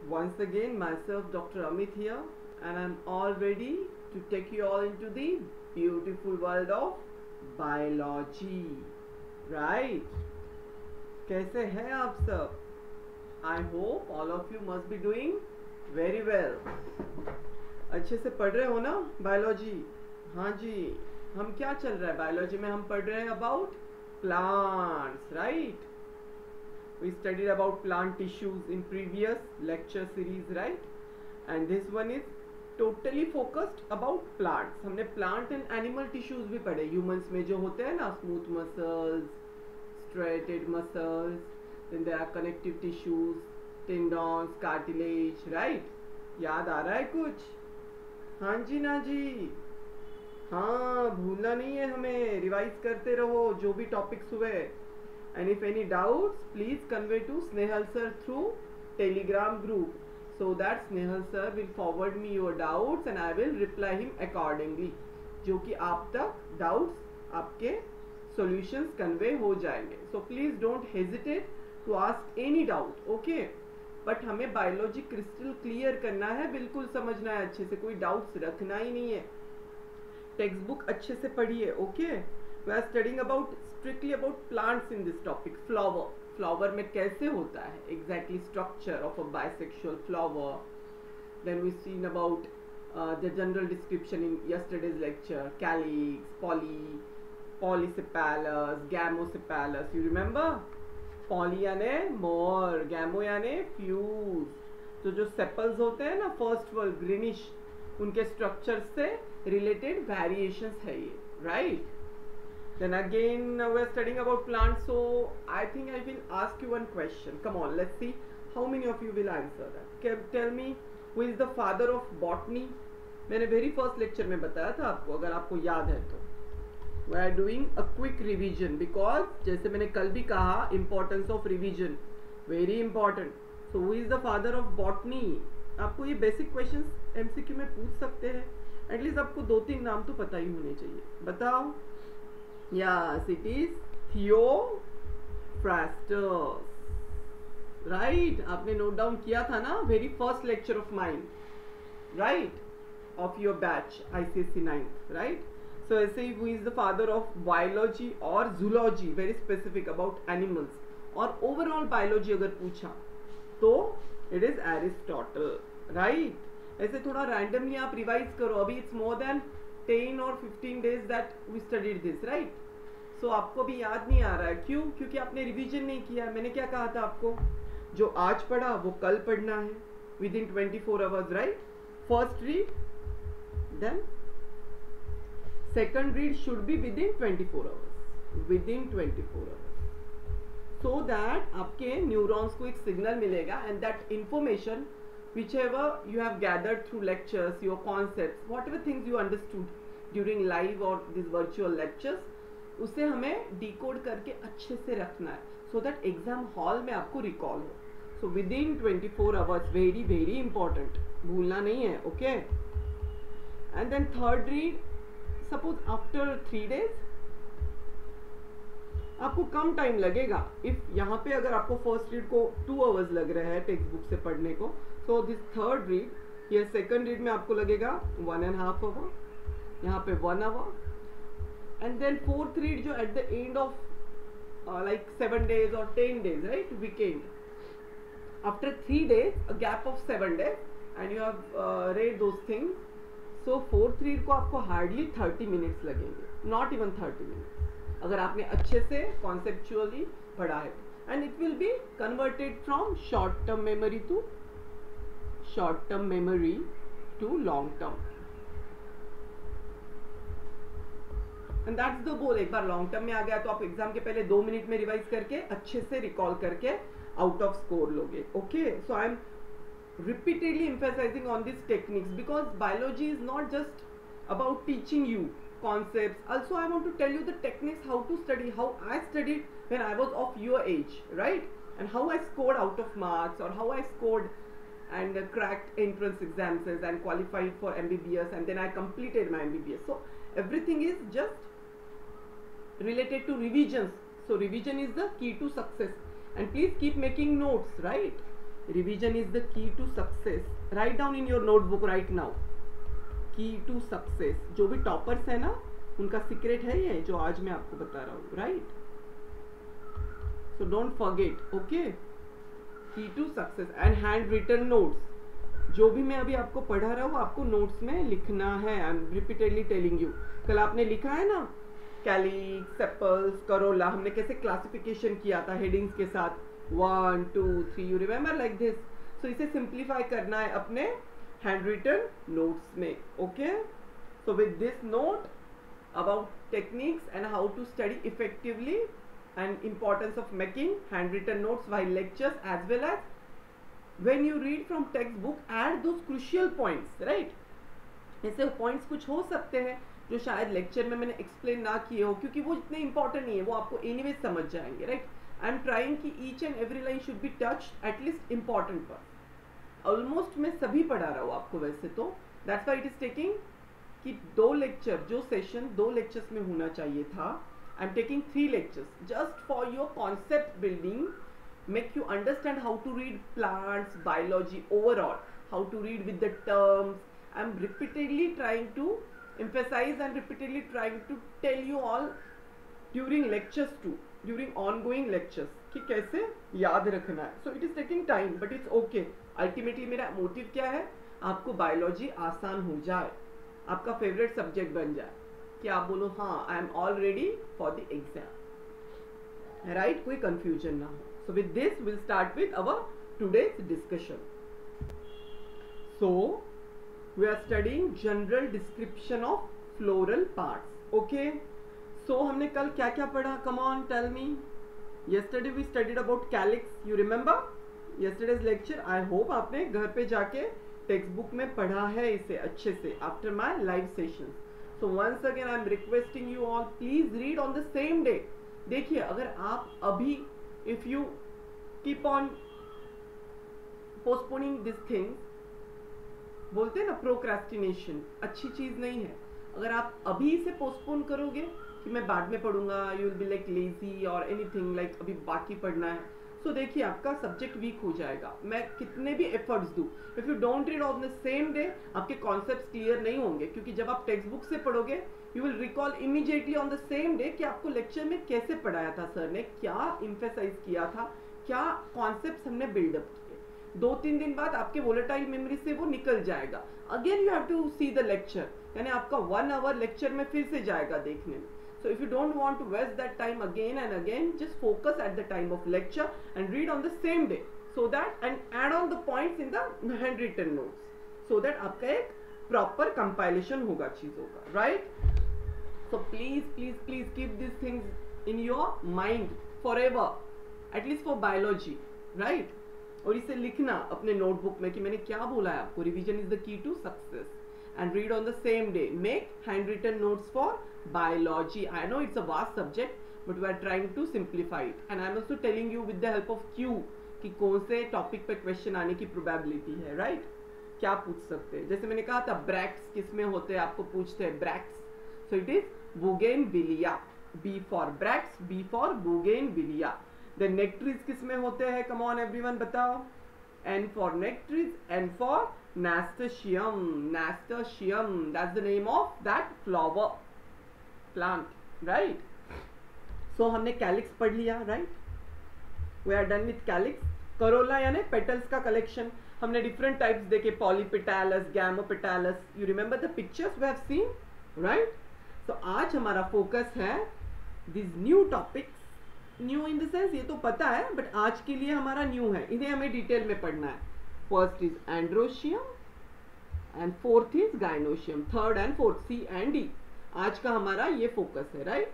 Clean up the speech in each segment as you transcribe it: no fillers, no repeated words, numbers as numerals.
Once again, myself, Dr. Amit here, and I'm all ready to take you all into the beautiful world of biology. Right? कैसे हैं आप सब? I hope all of you must be doing very well. अच्छे से पढ़ रहे हो ना बायोलॉजी? हाँ जी. हम क्या चल रहा है बायोलॉजी में? हम पढ़ रहे हैं about plants, right? We studied about plant tissues in previous lecture series, right? And this one is totally focused about plants. हमने plant and animal tissues भी पढ़े. Humans में जो होते हैं ना, smooth muscles, striated muscles, then there are connective tissues, tendons, cartilage, right? याद आ रहा है कुछ? हाँ जी ना जी. हाँ, भूलना नहीं है हमें. रिवाइज करते रहो जो भी टॉपिक्स हुए. And if any doubts, please convey to Snehal sir through Telegram group, so that Snehal sir will forward me your doubts and I will reply him accordingly. जो कि आप तक doubts आपके solutions convey हो जाएंगे. So please don't hesitate to ask any doubt, okay? But हमें biology crystal clear करना है, बिल्कुल समझना है अच्छे से, कोई doubts रखना ही नहीं है. Textbook अच्छे से पढ़िए, okay? We are studying about strictly about plants in this topic. Flower में कैसे होता है exactly structure of a bisexual flower. Then we seen about the general description in yesterday's lecture. Calyx, polysepalous, gamosepalous. You remember? Poly याने more, gamo याने fuse. तो जो sepals होते हैं ना first wall greenish, उनके structure से related variations है ये, right? Then again we're studying about plants, so I think I will ask you one question. Come on, let's see how many of you will answer that. Tell me, who is the father of botany? मैंने very first lecture में बताया था आपको, अगर आपको याद है तो. We are doing a quick revision because जैसे मैंने कल भी कहा, importance of revision very important. So who is the father of botany? आपको ये basic questions MCQ में पूछ सकते हैं. At least आपको 2-3 नाम तो पता ही होने चाहिए. बताओ. Yes, it is Theophrastus. Right? आपने note down किया था ना? Very first lecture of mine, right? Of your batch, ICSE 9th, right? So ऐसे ही who is the father of biology or zoology, very specific about animals. और overall biology अगर पूछा तो it is Aristotle, right? ऐसे थोड़ा randomly आप revise करो. अभी it's more than 10 or 15 days that we studied this, right? So आपको भी याद नहीं आ रहा है. क्यों? क्योंकि आपने रिवीजन नहीं किया. मैंने क्या कहा था आपको? जो आज पढ़ा वो कल पढ़ना है within 24 hours, right? First read, then second read should be within 24 hours. Within 24 hours. So that आपके neurons को एक signal मिलेगा and that information whichever you have gathered through lectures, your concepts, whatever things you understood during live or these virtual lectures, उसे हमें decode करके अच्छे से रखना है सो दैट एग्जाम हॉल में आपको रिकॉल हो. So within 24 hours, very very important, भूलना नहीं है, okay? And then third read, suppose after 3 days आपको कम टाइम लगेगा. इफ यहाँ पे अगर आपको फर्स्ट रीड को 2 hours लग रहे हैं टेक्स्ट बुक से पढ़ने को, सो दिस थर्ड रीड, ये सेकंड रीड में आपको लगेगा 1.5 hour, यहाँ पे 1 hour. And then fourth read जो at the end of like 7 days or 10 days, right? Weekend. After 3 days, a gap of 7 days, and you have read those things. So fourth read को आपको hardly 30 minutes लगेंगे. Not even 30 minutes. अगर आपने अच्छे से conceptually पढ़ा है. And it will be converted from short-term memory to long-term. And that's the goal. एक बार लॉन्ग टर्म में आ गया तो आप एग्जाम के पहले 2 मिनट में रिवाइज करके अच्छे से रिकॉल करके आउट ऑफ स्कोर लोगे, okay? So I am repeatedly emphasizing on this techniques because biology is not just about teaching you concepts. Also I want to tell you the techniques how to study, how I studied when I was of your age, right? And how I scored out of marks, or how I scored and cracked entrance exams and qualified for MBBS, and then I completed my MBBS. So everything is just related to revisions. So revision is the key to success, and please keep making notes, right? Revision is the key to success. Write down in your notebook right now. Key to success. जो भी toppers है ना, उनका secret है ये जो आज मैं आपको बता रहा हूँ. Right, so don't forget. Okay, key to success and hand written notes. जो भी मैं अभी आपको पढ़ा रहा हूँ आपको नोट्स में लिखना है. I am repeatedly telling you. कल आपने लिखा है ना कैलिक्स, सेपल्स, करोला, हमने कैसे क्लासिफिकेशन किया था हेडिंग्स के साथ 1 2 3. You remember like this. So इसे सिंप्लीफाई करना है अपने हैंड रिटन नोट्स में. Okay, so with this note about techniques and how to study effectively and importance of making handwritten notes while lectures, as well as when you read from textbook, add those crucial points. right, ऐसे points कुछ हो सकते हैं जो शायद lecture में मैंने explain ना किए हो, क्योंकि वो इतने इंपॉर्टेंट नहीं है, वो आपको एनीवे समझ जाएंगे. राइट, आई एम ट्राइंग कि each and every line should be touch at least important पर. ऑलमोस्ट मैं सभी पढ़ा रहा हूँ आपको वैसे तो. That's why it is taking कि 2 लेक्चर, जो सेशन 2 लेक्चर्स में होना चाहिए था, I'm taking 3 lectures just for your concept building, make you understand how to read plants, biology overall, how to read with the terms. I'm repeatedly trying to emphasize and repeatedly trying to tell you all during lectures too, during ongoing lectures कि कैसे याद रखना है. So it is taking time but it's okay. Ultimately मेरा motive क्या है, आपको biology आसान हो जाए, आपका फेवरेट सब्जेक्ट बन जाए, कि आप बोलो हाँ I am all ready for the exam. Right, कोई कंफ्यूजन ना हो. So with this will start with our today's discussion. So we are studying general description of floral parts. Okay, so हमने कल क्या क्या पढ़ा? Come on tell me. Yesterday we studied about calyx. You remember yesterday's lecture? I hope आपने घर पे जाके text book में पढ़ा है इसे अच्छे से after my live session. So once again I am requesting you all, please read on the same day. देखिए, अगर आप अभी if you keep on postponing these things, बोलते हैं ना procrastination, अच्छी चीज नहीं है. अगर आप अभी इसे postpone करोगे कि मैं बाद में पढ़ूंगा, you will be like lazy or anything like अभी बाकी पढ़ना है, so देखिए आपका सब्जेक्ट वीक हो जाएगा. मैं कितने भी एफर्ट्स दूं, if you don't read on the same day आपके कॉन्सेप्ट्स क्लियर नहीं होंगे, क्योंकि जब आप टेक्स्ट बुक से पढ़ोगे you will recall immediately on the same day कि आपको लेक्चर में कैसे पढ़ाया था सर ने, क्या इम्फेसाइज किया था, क्या कॉन्सेप्ट्स हमने बिल्डअप किए. 2-3 दिन बाद आपके वोलेटाइल मेमोरी से वो निकल जाएगा. Again you have to see the lecture, यानी आपका 1 आवर लेक्चर में फिर से जाएगा देखने में. So if you don't want to waste that time again and again, just focus at the time of lecture and read on the same day, so that and add on the points in the handwritten notes, so that आपका एक proper compilation होगा चीजों का. right? So please keep these things in your mind forever, at least for biology. right? और इसे लिखना अपने notebook में कि मैंने क्या बोला है आपको. Revision is the key to success and read on the same day. Make handwritten notes for biology. I know it's a vast subject but we are trying to simplify it, and I am also telling you with the help of Q कि कौन से topic पे question आने की probability है. Right, क्या पूछ सकते हैं. जैसे मैंने कहा था ब्रैक्ट्स किस में होते हैं, आपको पूछते हैं bracts. So it is bougainvillea. B for bracts, B for bougainvillea. Then nectaries किस में होते हैं? कम ऑन एवरीवन बताओ. N for nectaries, N for nasturtium. Nasturtium, that's the name of that flower plant. right? So हमने calyx पढ़ लिया. right? We are done with calyx. Corolla यानी petals का कलेक्शन. हमने डिफरेंट टाइप्स देखे, polypetalous, gamopetalous. You remember the pictures we have seen. Right, so आज हमारा focus है this new topics. New in the sense ये तो पता है बट आज के लिए हमारा न्यू है, इन्हें हमें डिटेल में पढ़ना है. First is androecium and fourth is gynoecium. Third and fourth, C and D. आज का हमारा ये फोकस है. राइट,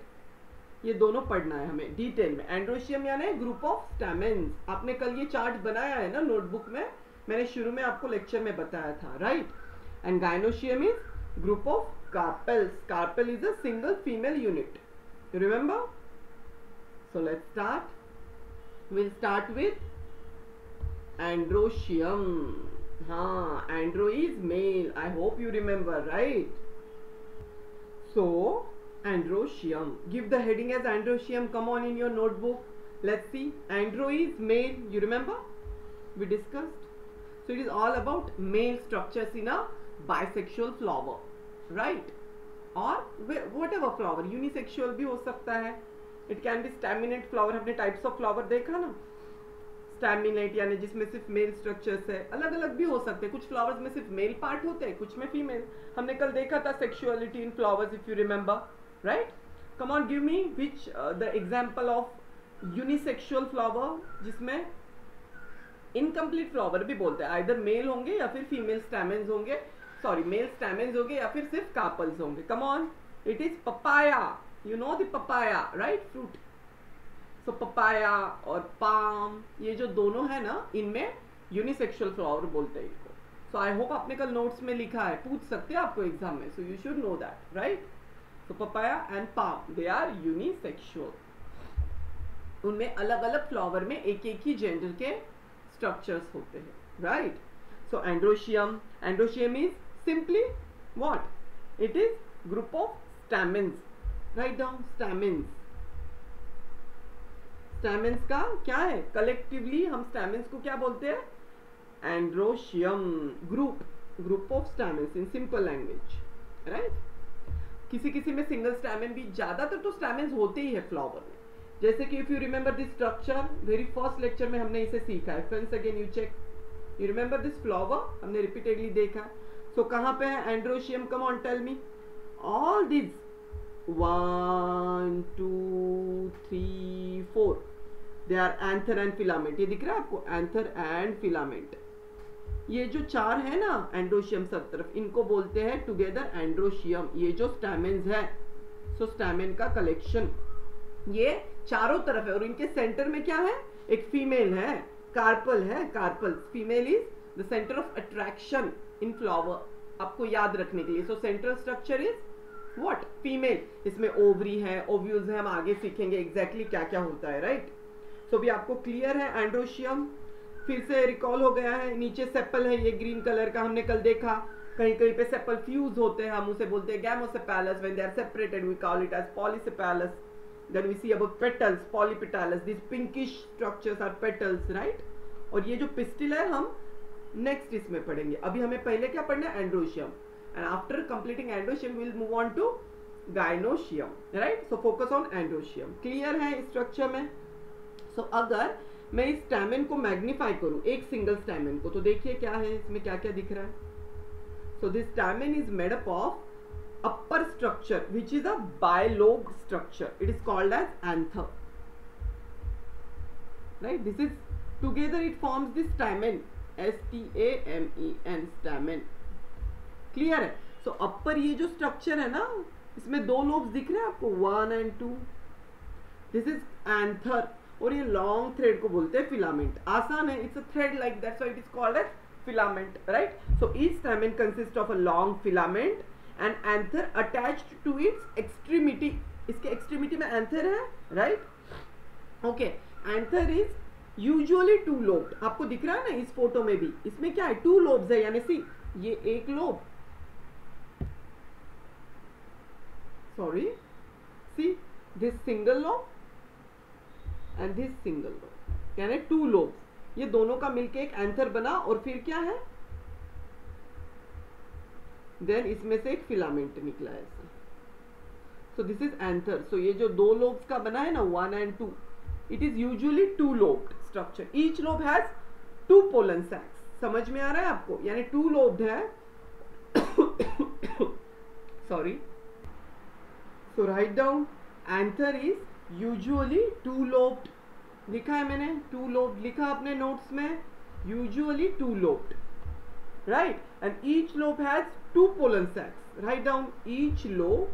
ये दोनों पढ़ना है हमें डिटेल में. एंड्रोशियम यानी ग्रुप ऑफ स्टैमेन्स. आपने कल ये चार्ट बनाया है ना नोटबुक में, मैंने शुरू में आपको लेक्चर में बताया था. Right, and gynoecium is group of carpels. Carpel is a single female unit. You remember? So let's start. We'll start with androecium. Andro is male. I hope you remember, right? So androecium. Give the heading as androecium. Come on in your notebook. Let's see. Andro is male. You remember? we discussed. So it is all about male structures in a bisexual flower, right? Or whatever flower, unisexual भी हो सकता है. It can be staminate flower. हमने types of flower देखा ना, staminate यानी जिसमें सिर्फ मेल स्ट्रक्चर्स है. अलग अलग भी हो सकते हैं. कुछ फ्लावर्स में सिर्फ मेल पार्ट होते हैं, कुछ में फीमेल. हमने कल देखा था sexuality in flowers, if you remember, right? Come on, give me which the example of unisexual flower जिसमें इनकम्प्लीट फ्लावर भी बोलते हैं. आइदर मेल होंगे या फिर फीमेल स्टैमेन्स होंगे, सॉरी मेल स्टैमेन्स होंगे या फिर सिर्फ कार्पल्स होंगे. Come on, it is papaya. You know the papaya, right? Fruit. So papaya और पाम, ये जो दोनों है ना, इनमें यूनिसेक्सुअल फ्लावर बोलते हैं इनको. सो आई होप आपने कल नोट्स में लिखा है, पूछ सकते हैं आपको एग्जाम में. So you should know that, right? So papaya and palm, they are unisexual. उनमें अलग अलग फ्लावर में एक एक ही जेंडर के स्ट्रक्चर्स होते हैं, right? So androecium, androecium is simply what? It is group of stamens. Write down, stamens. Stamens का क्या है? कलेक्टिवली हम स्टैमेन्स को क्या बोलते हैं? Androecium. Group of stamens in simple language, right? किसी किसी में सिंगल स्टैमेन भी, ज्यादातर तो स्टैमेन्स होते ही है फ्लावर में. जैसे कि if you remember this structure, very first lecture में हमने इसे सीखा है. Friends again you check, you remember this flower, हमने रिपीटेडली देखा. सो कहां पे है androecium? Come on, tell me. All this 1 2 3 4 they are anther and filament. ये दिख रहा है आपको? Anther and filament. ये जो चार है ना एंड्रोशियम सब तरफ, इनको बोलते हैं टुगेदर एंड्रोशियम. ये जो स्टैमेन्स है, सो स्टैमेन का कलेक्शन ये चारों तरफ है. और इनके सेंटर में क्या है? एक फीमेल है, कार्पल है. Carpel, female is the centre of attraction in flower, आपको याद रखने के लिए. So central structure is what? Female. इसमें ओवरी है, ओव्यूल्स है, हम आगे सीखेंगे एग्जैक्टली क्या क्या होता है, राइट? सो भी आपको क्लियर है एंड्रोशियम. फिर से रिकॉल हो गया है. नीचे सेपल है, ये ग्रीन कलर का हमने कल देखा. कहीं कहीं पे सेपल फ्यूज होते हैं, हम उसे बोलते हैं gamosepalous. When they are separated we call it as polysepalous. Then we see about petals, polypetalous. These pinkish structures are petals, right? और ये जो pistil है हम next इसमें पढ़ेंगे. अभी हमें पहले क्या पढ़ना है? Androecium. And after completing androecium we will move on to gynoecium, right? So focus on androecium. Clear है इस स्ट्रक्चर में? So अगर मैं इस स्टैमेन को मैग्नीफाई करूं, एक सिंगल स्टैमेन को, तो देखिए क्या है इसमें, क्या क्या दिख रहा है. So this stamen is made up of upper structure which is a bilobed structure. It is called as anther, right? This is together it forms this stamen, S-T-A-M-E-N, stamen. Clear है? So upper ये जो structure है ना, इसमें दो lobes दिख रहे हैं आपको, 1 and 2. This is anther. और ये long thread को बोलते हैं filament. आसान है, it's a thread like that, so it is called as filament, right? So each stamen consists of a long filament and anther attached to its extremity. इसके extremity में anther है, right? Okay, anther is usually two lobed. आपको दिख रहा है ना इस photo में भी, इसमें क्या है? two lobes है, यानी सी ये एक lobe, sorry, see this single lobe and this single lobe, यानी two lobes. ये दोनों का मिलके एक एंथर बना और फिर क्या है? देन इसमें से एक फिलामेंट निकला है. So this is anther. सो ये जो दो लोब्स का बना है ना, 1 and 2, it is usually two lobed structure. Each lobe has 2 pollen sacs. समझ में आ रहा है आपको? यानी 2 लोब्ड है. Sorry. So write down, anther is usually 2 lobed. लिखा है मैंने 2 लोब्ड, लिखा अपने नोट्स में, usually 2 lobed, right? And each lobe has 2 pollen sacs. Write down each lobe,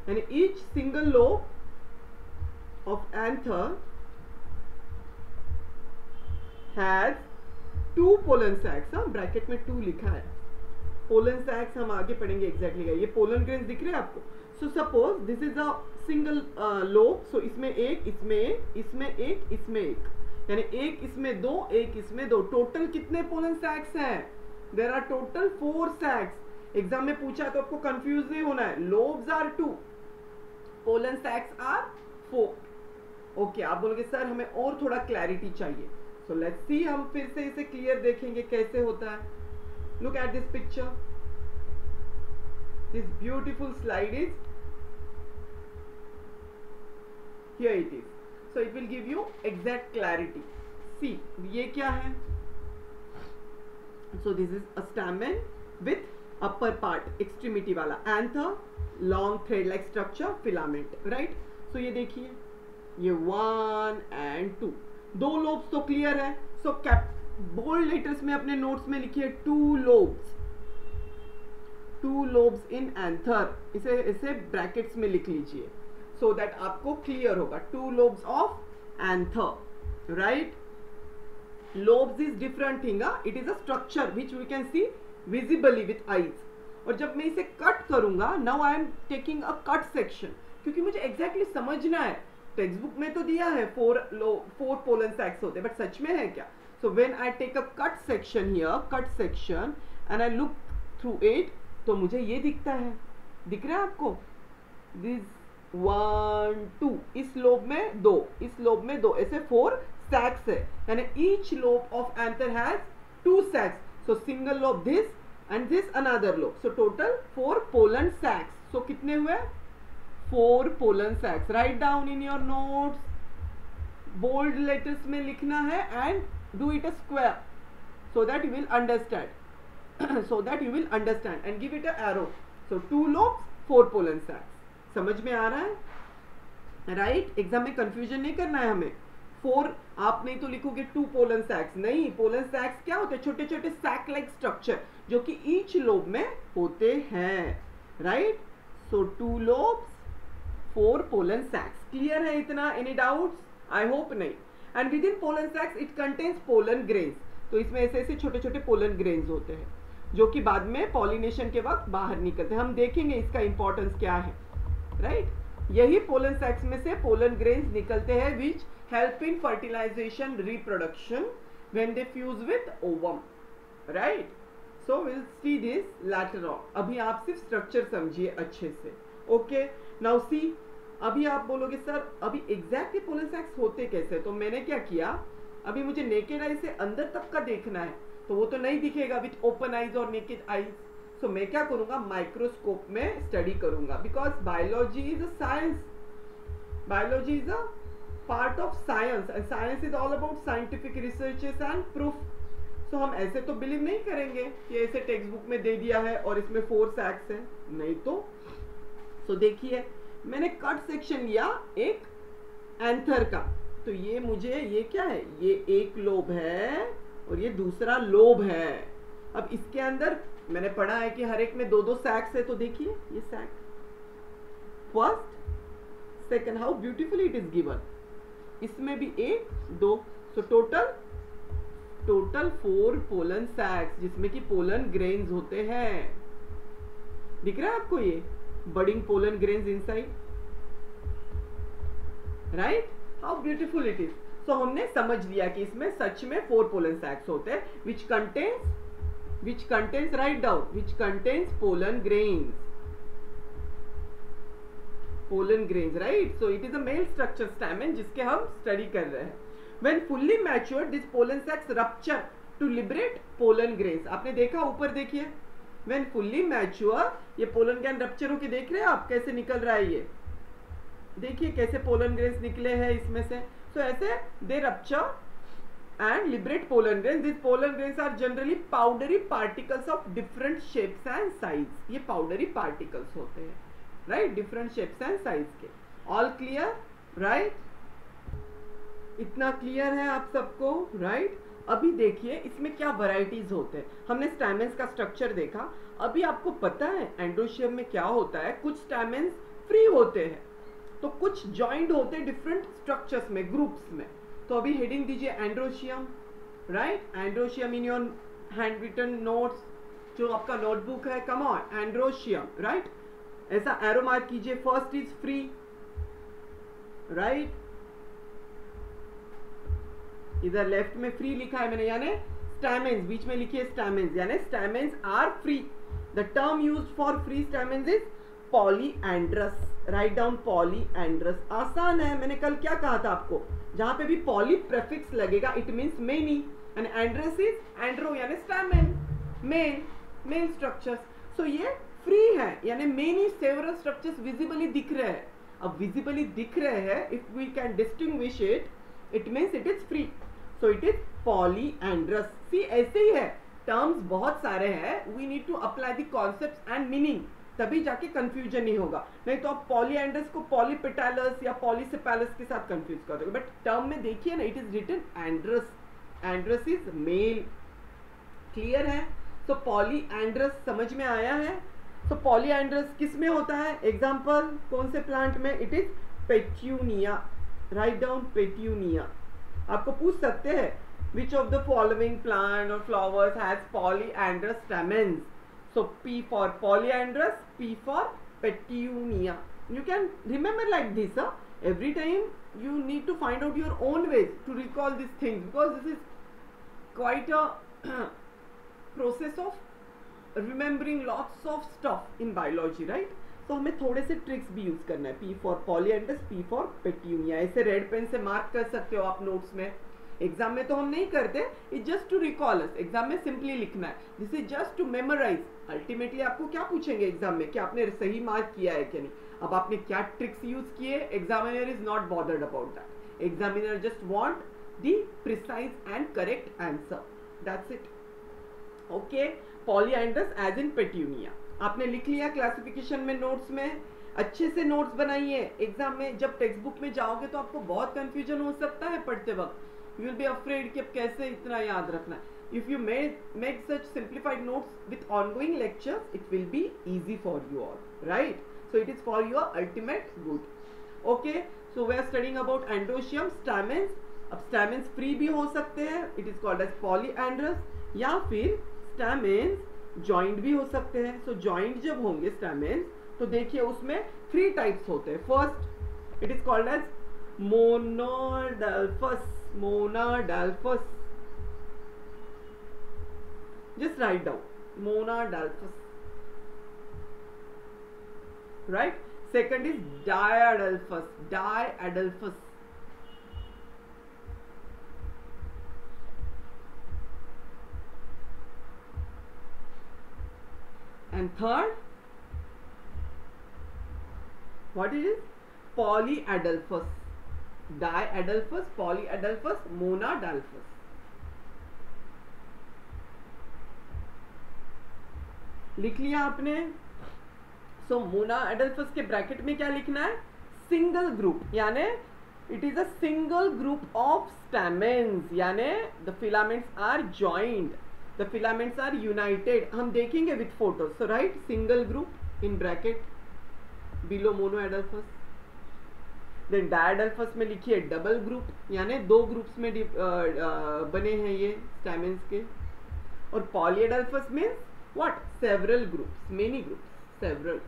and each single lobe of anther has 2 pollen sacs. हाँ, bracket में 2 लिखा है. पोलन सैक्स हम आगे पढ़ेंगे एग्जैक्टली. ये पोलन ग्रेन्स दिख रहे हैं आपको. So suppose this is a single lobe. So इसमें एक, इसमें एक, इसमें एक, इसमें एक, यानी एक इसमें 2, एक इसमें 2. टोटल कितने पोलन सैक्स हैं? There are total 4 sacs. Exam में पूछा तो आपको कंफ्यूज नहीं होना है. Lobes are 2, pollen sacs are 4. Okay, आप बोलोगे सर हमें और थोड़ा क्लैरिटी चाहिए. सो लेट्स सी, हम फिर से इसे क्लियर देखेंगे कैसे होता है. Look at this picture. This beautiful slide is here it is. So it will give you exact clarity. See, ये क्या है? So this is a stamen with upper part extremity वाला, anther, long thread like structure, filament, right. So ये देखिए, ये 1 and 2, 2 lobes तो clear है. सो cap bold letters में अपने नोट्स में लिखिए 2 लोब्स, 2 लोब्स इन एंथर. इसे ब्रैकेट्स में लिख लीजिए सो दैट आपको क्लियर होगा. 2 lobes of anther, right. Lobes is different thing. It is a structure which we can see visibly with eyes. और जब मैं इसे कट करूंगा, now I am taking a cut section, क्योंकि मुझे एग्जैक्टली समझना है. टेक्स्ट बुक में तो दिया है 4 पोलन सैक्स होते हैं, बट सच में है क्या? So when I take a cut section here, cut section, and I look through it, तो मुझे ये दिखता है. दिख रहा है आपको? दिस 1 2, इस लोब में 2, इस लोब में 2, ऐसे 4 सैक्स है. यानी each lobe of anther has 2 sacs. So single lobe this and this another lobe. So total 4 pollen sacs. So कितने हुए? 4 pollen sacs. Write down in your notes. Bold letters में लिखना है and do it a square so that you will understand. So that you will understand and give it a arrow. So 2 lobes, 4 pollen sacs. समझ में आ रहा है? Right? Exam में confusion नहीं करना है हमें. 4 आप नहीं तो लिखोगे 2 पोलन सैक्स. नहीं, पोलन सैक्स क्या होते हैं? छोटे छोटे सैक लाइक स्ट्रक्चर जो कि ईच लोब में होते हैं, right. So 2 lobes, 4 pollen sacs. Clear है इतना? Any doubts? आई होप नहीं. And with in pollen sacs it contains pollen grains. तो इसमें ऐसे ऐसे छोटे छोटे पोलन ग्रेन्स होते हैं जो कि बाद में पॉलिनेशन के वक्त बाहर निकलते हैं. हम देखेंगे इसका इंपॉर्टेंस क्या है, राइट. यही पोलन सैक्स में से पोलन ग्रेन्स निकलते हैं विच help in fertilization, reproduction when they fuse with ovum, right. So we'll see this later on. अभी आप सिर्फ स्ट्रक्चर समझिए अच्छे से. ओके, नाउ सी, अभी आप बोलोगे सर अभी एग्जैक्टली पोलन सैक्स होते कैसे? तो मैंने क्या किया, अभी मुझे नेकेड आई से अंदर तक का देखना है, तो वो तो नहीं दिखेगा विथ ओपन आईज और नेकेड आईज. सो मैं क्या करूंगा, माइक्रोस्कोप में स्टडी करूंगा, because biology is a science. Biology is a part of science and science is all about scientific researches and proof. So हम ऐसे तो बिलीव नहीं करेंगे कि ऐसे टेक्स्ट बुक में दे दिया है और इसमें 4 सैक्स है, नहीं तो. सो देखिए, मैंने कट सेक्शन लिया एक एंथर का, तो ये मुझे, ये क्या है, ये एक लोब है और ये दूसरा लोब है. अब इसके अंदर मैंने पढ़ा है कि हर एक में 2-2 सैक्स है. तो देखिए ये sac, first, second, how beautifully it is given. इसमें भी 1 2, सो टोटल 4 पोलन सैक्स जिसमें कि पोलन ग्रेन्स होते हैं. दिख रहा है आपको ये budding pollen grains inside, right. How beautiful it is. So हमने समझ लिया कि इसमें सच में 4 पोलन सैक्स होते हैं which contains write down, which contains pollen grains. Pollen grains, right? So it is a male structure stamen जिसके हम स्टडी कर रहे हैं. When fully matured, this pollen sacs rupture to liberate pollen grains. आपने देखा, ऊपर देखिए, when fully mature, ये pollen grain rupture होके देख रहे हैं आप कैसे निकल रहा है. ये देखिए कैसे pollen grains निकले हैं इसमें से. So ऐसे they rupture and liberate pollen grains. These pollen grains are generally powdery particles of different shapes and size. ये powdery particles होते हैं, right, different shapes and size के. All clear, right. इतना क्लियर है आप सबको, राइट. अभी देखिए इसमें क्या वैरायटीज होते हैं. हमने स्टैमेंस का स्ट्रक्चर देखा. अभी आपको पता है एंड्रोशियम में क्या होता है. कुछ स्टैमेंस फ्री होते हैं तो कुछ जॉइंट होते हैं डिफरेंट स्ट्रक्चर्स में, ग्रुप्स में. तो अभी हेडिंग दीजिए androecium, right. Androecium in your hand written notes, जो आपका नोटबुक है, कम ऑन, एंड्रोशियम, राइट. ऐसा एरो मार्क कीजिए. First is free, right. इधर लेफ्ट में फ्री लिखा है मैंने, यानी स्टैमेंस, बीच में लिखिए स्टैमेंस, यानी stamens are free. The term used for free stamens is polyandrous. Write down polyandrous. आसान है. मैंने कल क्या कहा था आपको, जहां पे भी पॉली प्रेफिक्स लगेगा it means many, and androus is andro यानी स्टैमेन, मेन स्ट्रक्चर्स। सो ये फ्री है, यानी मेनी सेवरल स्ट्रक्चर्स विजिबली दिख रहे हैं। अब विजिबली दिख रहे हैं, if we can distinguish it means it is free, so it is polyandrous. See ऐसे ही है, टर्म्स बहुत सारे हैं, we need to apply the concepts and meaning, तभी जाके कंफ्यूजन नहीं होगा। नहीं तो आप पॉलीएंड्रस को पॉलीपेटालस या पॉलीसेपालस के साथ कंफ्यूज कर दोगे, बट टर्म में देखिए ना, it is written androus, androus is male. Clear है? तो पॉलीएंड्रस समझ में आया है? तो पॉलीएंड्रस किस में होता है? एग्जाम्पल कौन से प्लांट में? It is petunia, write down petunia. आपको पूछ सकते हैं which of the following plant or flowers has polyandrous stamens? So P for polyandrous, P for petunia. You can remember like this, huh? Every time you need to find out your own ways to recall these things, because this is quite a process of remembering lots of stuff in biology, right? तो हमें थोड़े से tricks भी use करना है। P for polyandrous, P for petunia। ऐसे red pen से mark कर सकते हो आप नोट्स में। एग्जाम में तो हम नहीं करते, it just to recall us. Exam में सिंपली लिखना है, this is just to memorise. Ultimately आपको क्या पूछेंगे एग्जाम में कि आपने सही मार्क किया है कि नहीं। अब आपने क्या ट्रिक्स यूज किए, examiner is not bothered about that. Examiner just want the precise and correct answer, that's it. Okay, polyandrous as in petunia आपने लिख लिया क्लासिफिकेशन में, नोट्स में। अच्छे से नोट्स बनाइए। एग्जाम में जब टेक्स्ट बुक में जाओगे तो आपको बहुत कंफ्यूजन हो सकता है पढ़ते वक्त। You will be afraid कि अब कैसे इतना याद रखना है। If you make such simplified notes with ongoing lectures, it will be easy for you all, right? So it is for your ultimate good. Okay, so we are studying about androecium, stamens। अब stamens free भी हो सकते हैं, it is called as polyandrous, या फिर stamens joined भी हो सकते हैं। So joined जब होंगे stamens, तो देखिए उसमें 3 types होते हैं। First, it is called as monadelphous, monadelphous, just write down monadelphous, right? Second is diadelphous, diadelphous, and third, what it is? Polyadelphous, diadelphous, polyadelphous, monadelphous। लिख लिया आपने? सो मोनाडेल्फस के ब्रैकेट में क्या लिखना है? सिंगल ग्रुप, यानी it is a single group of stamens, यानी the filaments are joined, the filaments are united. हम देखेंगे with photos. So write single group in bracket below monoadelphous. Then diadelphous में लिखिए डबल ग्रुप, यानी 2 groups में बने हैं ये स्टैमेन्स के। और polyadelphous means what? Several groups, many groups, several.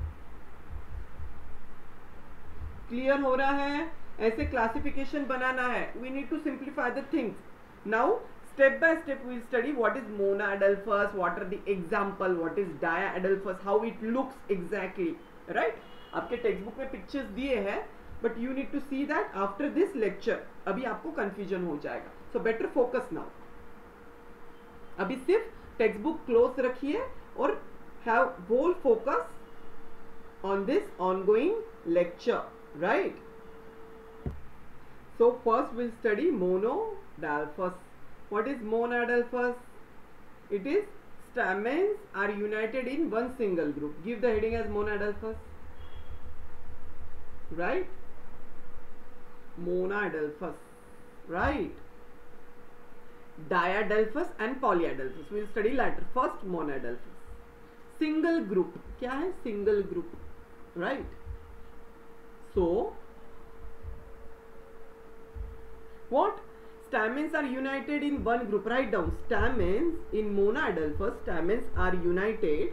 Clear हो रहा है? ऐसे क्लासिफिकेशन बनाना है। We need to simplify the things. Now step by step we will study what is monadelphous, what are the example, what is diadelphous, how it looks exactly, right? आपके text book में pictures दिए हैं, but you need to see that after this lecture. अभी आपको confusion हो जाएगा, so better focus now. अभी सिर्फ टेक्स्ट बुक क्लोज रखिए और have whole focus on this ongoing lecture, right? So first will study monadelphous. What is monadelphous? It is stamens are united in one single group. Give the heading as monadelphous, right? Monadelphous, right? Diadelphous and polyadelphous we will study later. First monadelphous, single group. क्या है? single group, right? So what? Stamens are united in one group. Write down stamens in monadelphous. Stamens are united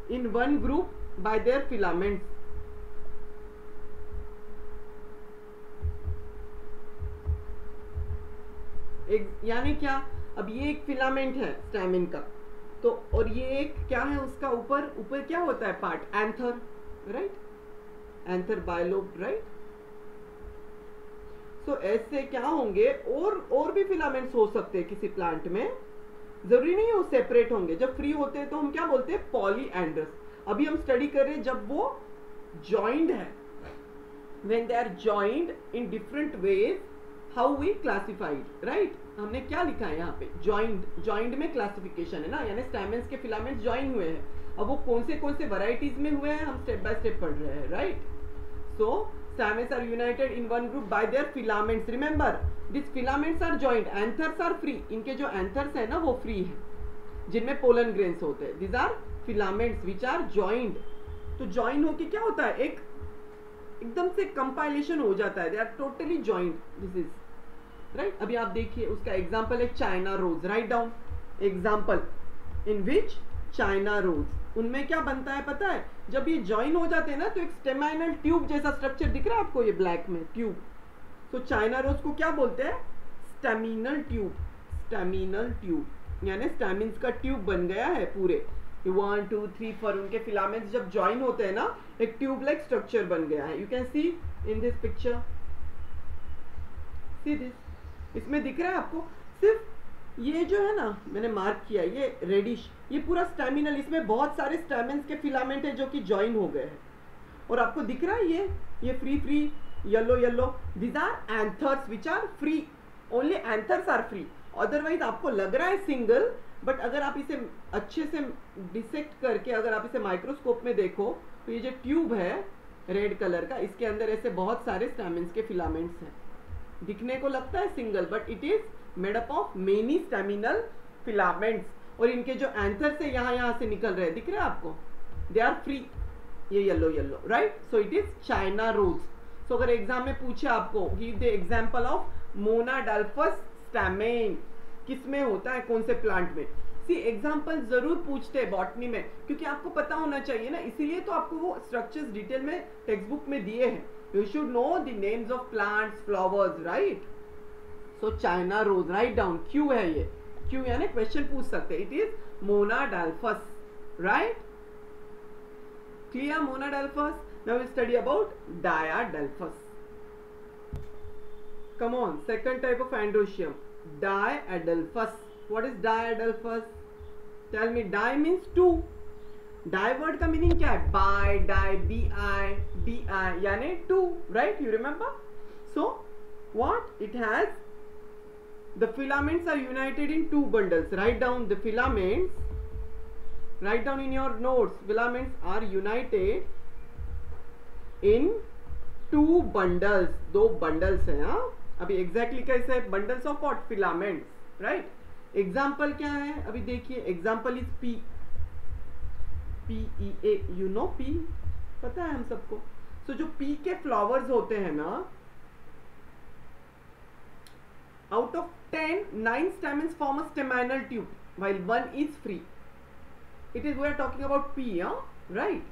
in one group by their filaments. यानी क्या? अब ये एक filament है stamen का, तो और ये एक क्या है उसका ऊपर क्या होता है part? Anther, right? Anther bilobe, right? So ऐसे क्या होंगे, और भी फिलामेंट्स हो सकते हैं किसी प्लांट में, जरूरी नहीं है वो सेपरेट होंगे। जब फ्री होते हैं तो हम क्या बोलते हैं, पॉलीएंड्रस। अभी हम स्टडी कर रहे हैं जब वो जॉइंड है, when they are joined in different ways, how we classified, right? हमने क्या लिखा है यहाँ पे, joined में क्लासिफिकेशन है ना, यानी स्टैमेंस के फिलामेंट्स ज्वाइन हुए हैं। अब वो कौन से वैरायटीज में हुए हैं हम स्टेप बाय स्टेप पढ़ रहे हैं, right? So stamens are united in one group by their filaments. Remember, these filaments are joined. Anthers are free. इनके जो anthers है ना वो free है, जिनमें pollen grains होते हैं. These are filaments which are joined. तो join होके क्या होता है, एक एकदम से compilation हो जाता है. They are totally joined. This is right. अभी आप देखिए उसका एग्जाम्पल है China rose. Write down example in which China rose. उनमें क्या बनता है पता है, जब ये ज्वाइन हो जाते हैं ना तो एक स्टेमाइनल ट्यूब जैसा स्ट्रक्चर दिख रहा है आपको, ये ब्लैक में ट्यूब. तो चाइना रोज को क्या बोलते हैं, स्टेमिनल ट्यूब. स्टेमिनल ट्यूब यानी स्टेमिन्स का ट्यूब बन गया है पूरे. 1 2 3 4 उनके फिलामेंट्स जब ज्वाइन होते हैं ना, एक ट्यूब लाइक स्ट्रक्चर बन गया है. You can see in this picture, see this. इसमें दिख रहा है आपको, सिर्फ ये जो है ना मैंने मार्क किया, ये रेडिश, ये पूरा स्टैमिनल, इसमें बहुत सारे स्टैमिन्स के फिलामेंट है जो कि ज्वाइन हो गए हैं. और आपको दिख रहा है ये free yellow yellow, these are anthers which are free. Only anthers are free. Otherwise आपको लग रहा है सिंगल, बट अगर आप इसे अच्छे से डिसेक्ट करके अगर आप इसे माइक्रोस्कोप में देखो तो ये जो ट्यूब है रेड कलर का, इसके अंदर ऐसे बहुत सारे स्टैमिन्स के फिलामेंट्स हैं. दिखने को लगता है single, but it is made up of many staminal filaments. और इनके जो एंथर्स है यहाँ से निकल रहे हैं, दिख रहे हैं आपको, दे आर फ्री. ये yellow yellow, right? So it is China rose. So अगर एग्जाम में पूछे आपको, give the example of monadelphous stamen, किस में होता है, कौन से प्लांट में. सी एग्जाम्पल जरूर पूछते हैं बॉटनी में, क्योंकि आपको पता होना चाहिए ना, इसीलिए तो आपको वो स्ट्रक्चर्स डिटेल में टेक्स्ट बुक में दिए हैं. You should know the names of plants, flowers, right? So China rose, write down. Q है ये. Q यानी क्वेश्चन पूछ सकते. It is Monadelphus, right? Clear Monadelphus? Now we study about Diadelphus. Come on, second type of Androecium, Diadelphus. What is Diadelphus? Tell me. Di means two. Di word का meaning क्या है, bi, di, B I, D I यानी two, right? You remember? So what it has, the filaments are united in two bundles. Write down the filaments, write down in your notes. Filaments are united in two bundles. दो bundles हैं. हाँ, अभी exactly कैसे, bundles of what, filaments, right? Example क्या है अभी देखिए. Example is pea. PEA, you no P, पता है हम सबको. सो जो पी के फ्लावर्स होते हैं ना, out of 10, 9 stamens form a staminal tube while 1 is free. It is, we are talking about P, right?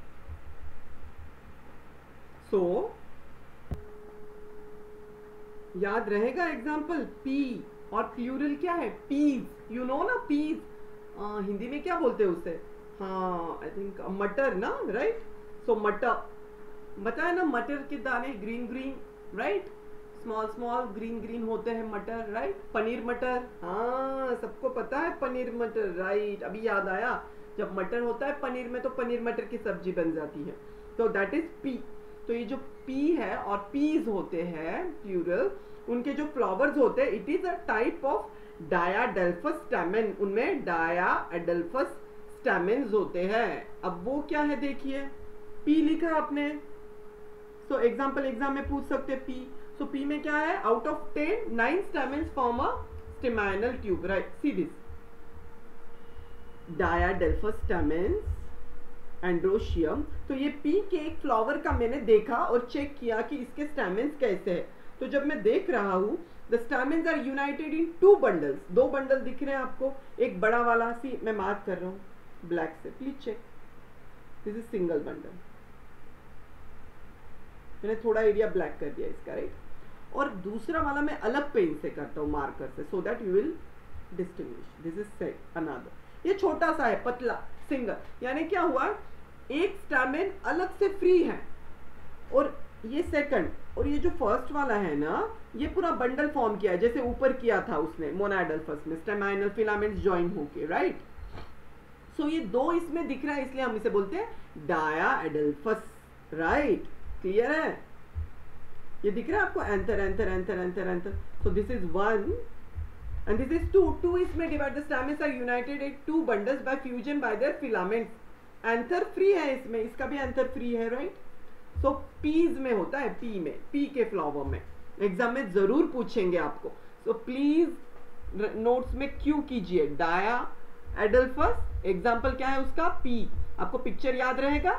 So याद रहेगा एग्जाम्पल P, और प्लूरल क्या है, पीज. यू नो ना पीज, हिंदी में क्या बोलते हैं उसे, हाँ आई थिंक मटर ना, राइट? सो मटर, पता है ना, मटर के दाने green green, right? Small small green green होते हैं मटर, राइट? पनीर मटर, हाँ सबको पता है पनीर मटर, राइट? अभी याद आया, जब मटर होता है पनीर में तो पनीर मटर की सब्जी बन जाती है. तो दैट इज पी. तो ये जो पी है और पीज होते हैं प्लूरल, उनके जो फ्लावर्स होते हैं, it is a type of diadelphous stamen. उनमें डायाडेल्फस स्टैमेन्स होते हैं. अब वो क्या है देखिए, पी लिखा है आपने. सो एग्जाम्पल एग्जाम में पूछ सकते पी. सो पी में क्या है, out of 10, 9 stamens form a staminal tube, right? See this diadelphous stamens, androecium. तो ये पी के एक फ्लावर का मैंने देखा और चेक किया कि इसके स्टैमेन्स कैसे है. तो जब मैं देख रहा हूँ, the stamens are united in two bundles. दो बंडल दिख रहे हैं आपको, एक बड़ा वाला, सी मैं मार्क कर रहा हूँ ब्लैक से, please check. This is single bundle. मैंने थोड़ा एरिया ब्लैक कर दिया इसका, राइट? और दूसरा वाला मैं अलग पेन से करता हूँ, मार्कर से, सो that you will distinguish. This is set another. ये छोटा सा है, पतला, सिंगल. यानी क्या हुआ, एक स्टैमेन अलग से फ्री है और ये सेकंड, और ये जो फर्स्ट वाला है ना, ये पूरा बंडल फॉर्म किया है, जैसे ऊपर किया था उसने मोनोएडल्फस में, स्टेमाइनल फिलामेंट्स ज्वाइन होके, राइट। सो ये दो इसमें दिख रहा है, इसलिए हम इसे बोलते हैं डायाएडल्फस, राइट। क्लियर है? ये दिख रहा है आपको, anther anther anther anther anther. So this is 1 and this is 2. 2 इसमें divide the stamens are united at 2 bundles by fusion by their filaments. Anther free है इसमें, इसका भी एंथर फ्री है, राइट। सो पीज में होता है, पी में, पी के फ्लावर में एग्जाम में जरूर पूछेंगे आपको। सो प्लीज नोट्स में क्यू कीजिए, डाया एडल्फस, एग्जाम्पल क्या है उसका, पी। आपको पिक्चर याद रहेगा,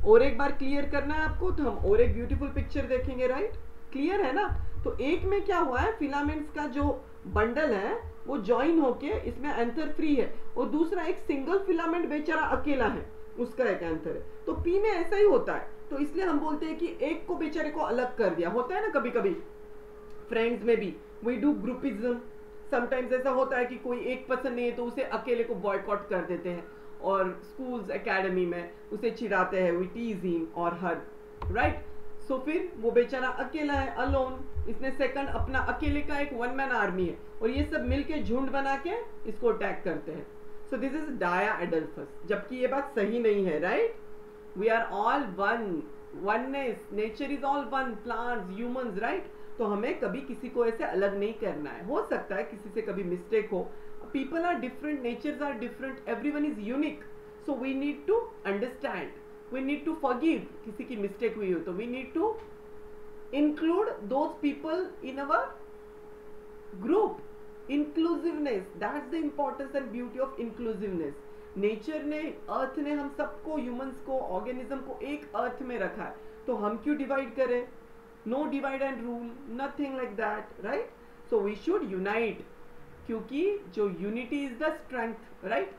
और एक बार क्लियर करना है आपको, तो हम और एक ब्यूटीफुल पिक्चर देखेंगे, राइट। क्लियर है ना? तो एक में क्या हुआ है, फिलामेंट्स का जो बंडल है वो ज्वाइन होके इसमें एंथर फ्री है, और दूसरा एक सिंगल फिलामेंट बेचारा अकेला है, उसका एक एंथर है। तो पी में ऐसा ही होता है, तो इसलिए हम बोलते हैं कि एक को बेचारे को अलग कर दिया। होता है ना कभी कभी फ्रेंड्स में भी, वी डू ग्रुपिज्म। समटाइम्स ऐसा होता है कि कोई एक पसंद नहीं है तो उसे अकेले को बॉयकॉट कर देते हैं, और स्कूल्स एकेडमी में उसे चिढ़ाते हैं, वी टीज हिम और हर, राइट। सो फिर वो बेचारा अकेला है, अलोन। इसने सेकंड अपना अकेले का एक 1 मैन आर्मी है, और ये सब मिलके झुंड बना के इसको अटैक करते हैं। सो दिस इज डायाएडल्फस, जबकि ये बात सही नहीं है, right. We are all one, oneness, nature is all one, plants, humans, right. तो हमें कभी किसी को ऐसे अलग नहीं करना है। हो सकता है किसी से कभी मिस्टेक हो, people are different, natures are different, everyone is unique. So we need to understand, we need to forgive, किसी की मिस्टेक हुई हो तो we need to include those people in our group. Inclusiveness, that's the importance and beauty of inclusiveness. Nature ने, अर्थ ने हम सबको, humans को, ऑर्गेनिज्म को एक अर्थ में रखा है, तो हम क्यों डिवाइड करें? No divide and rule, nothing like that, right. So we should unite, क्योंकि जो unity is the strength, right.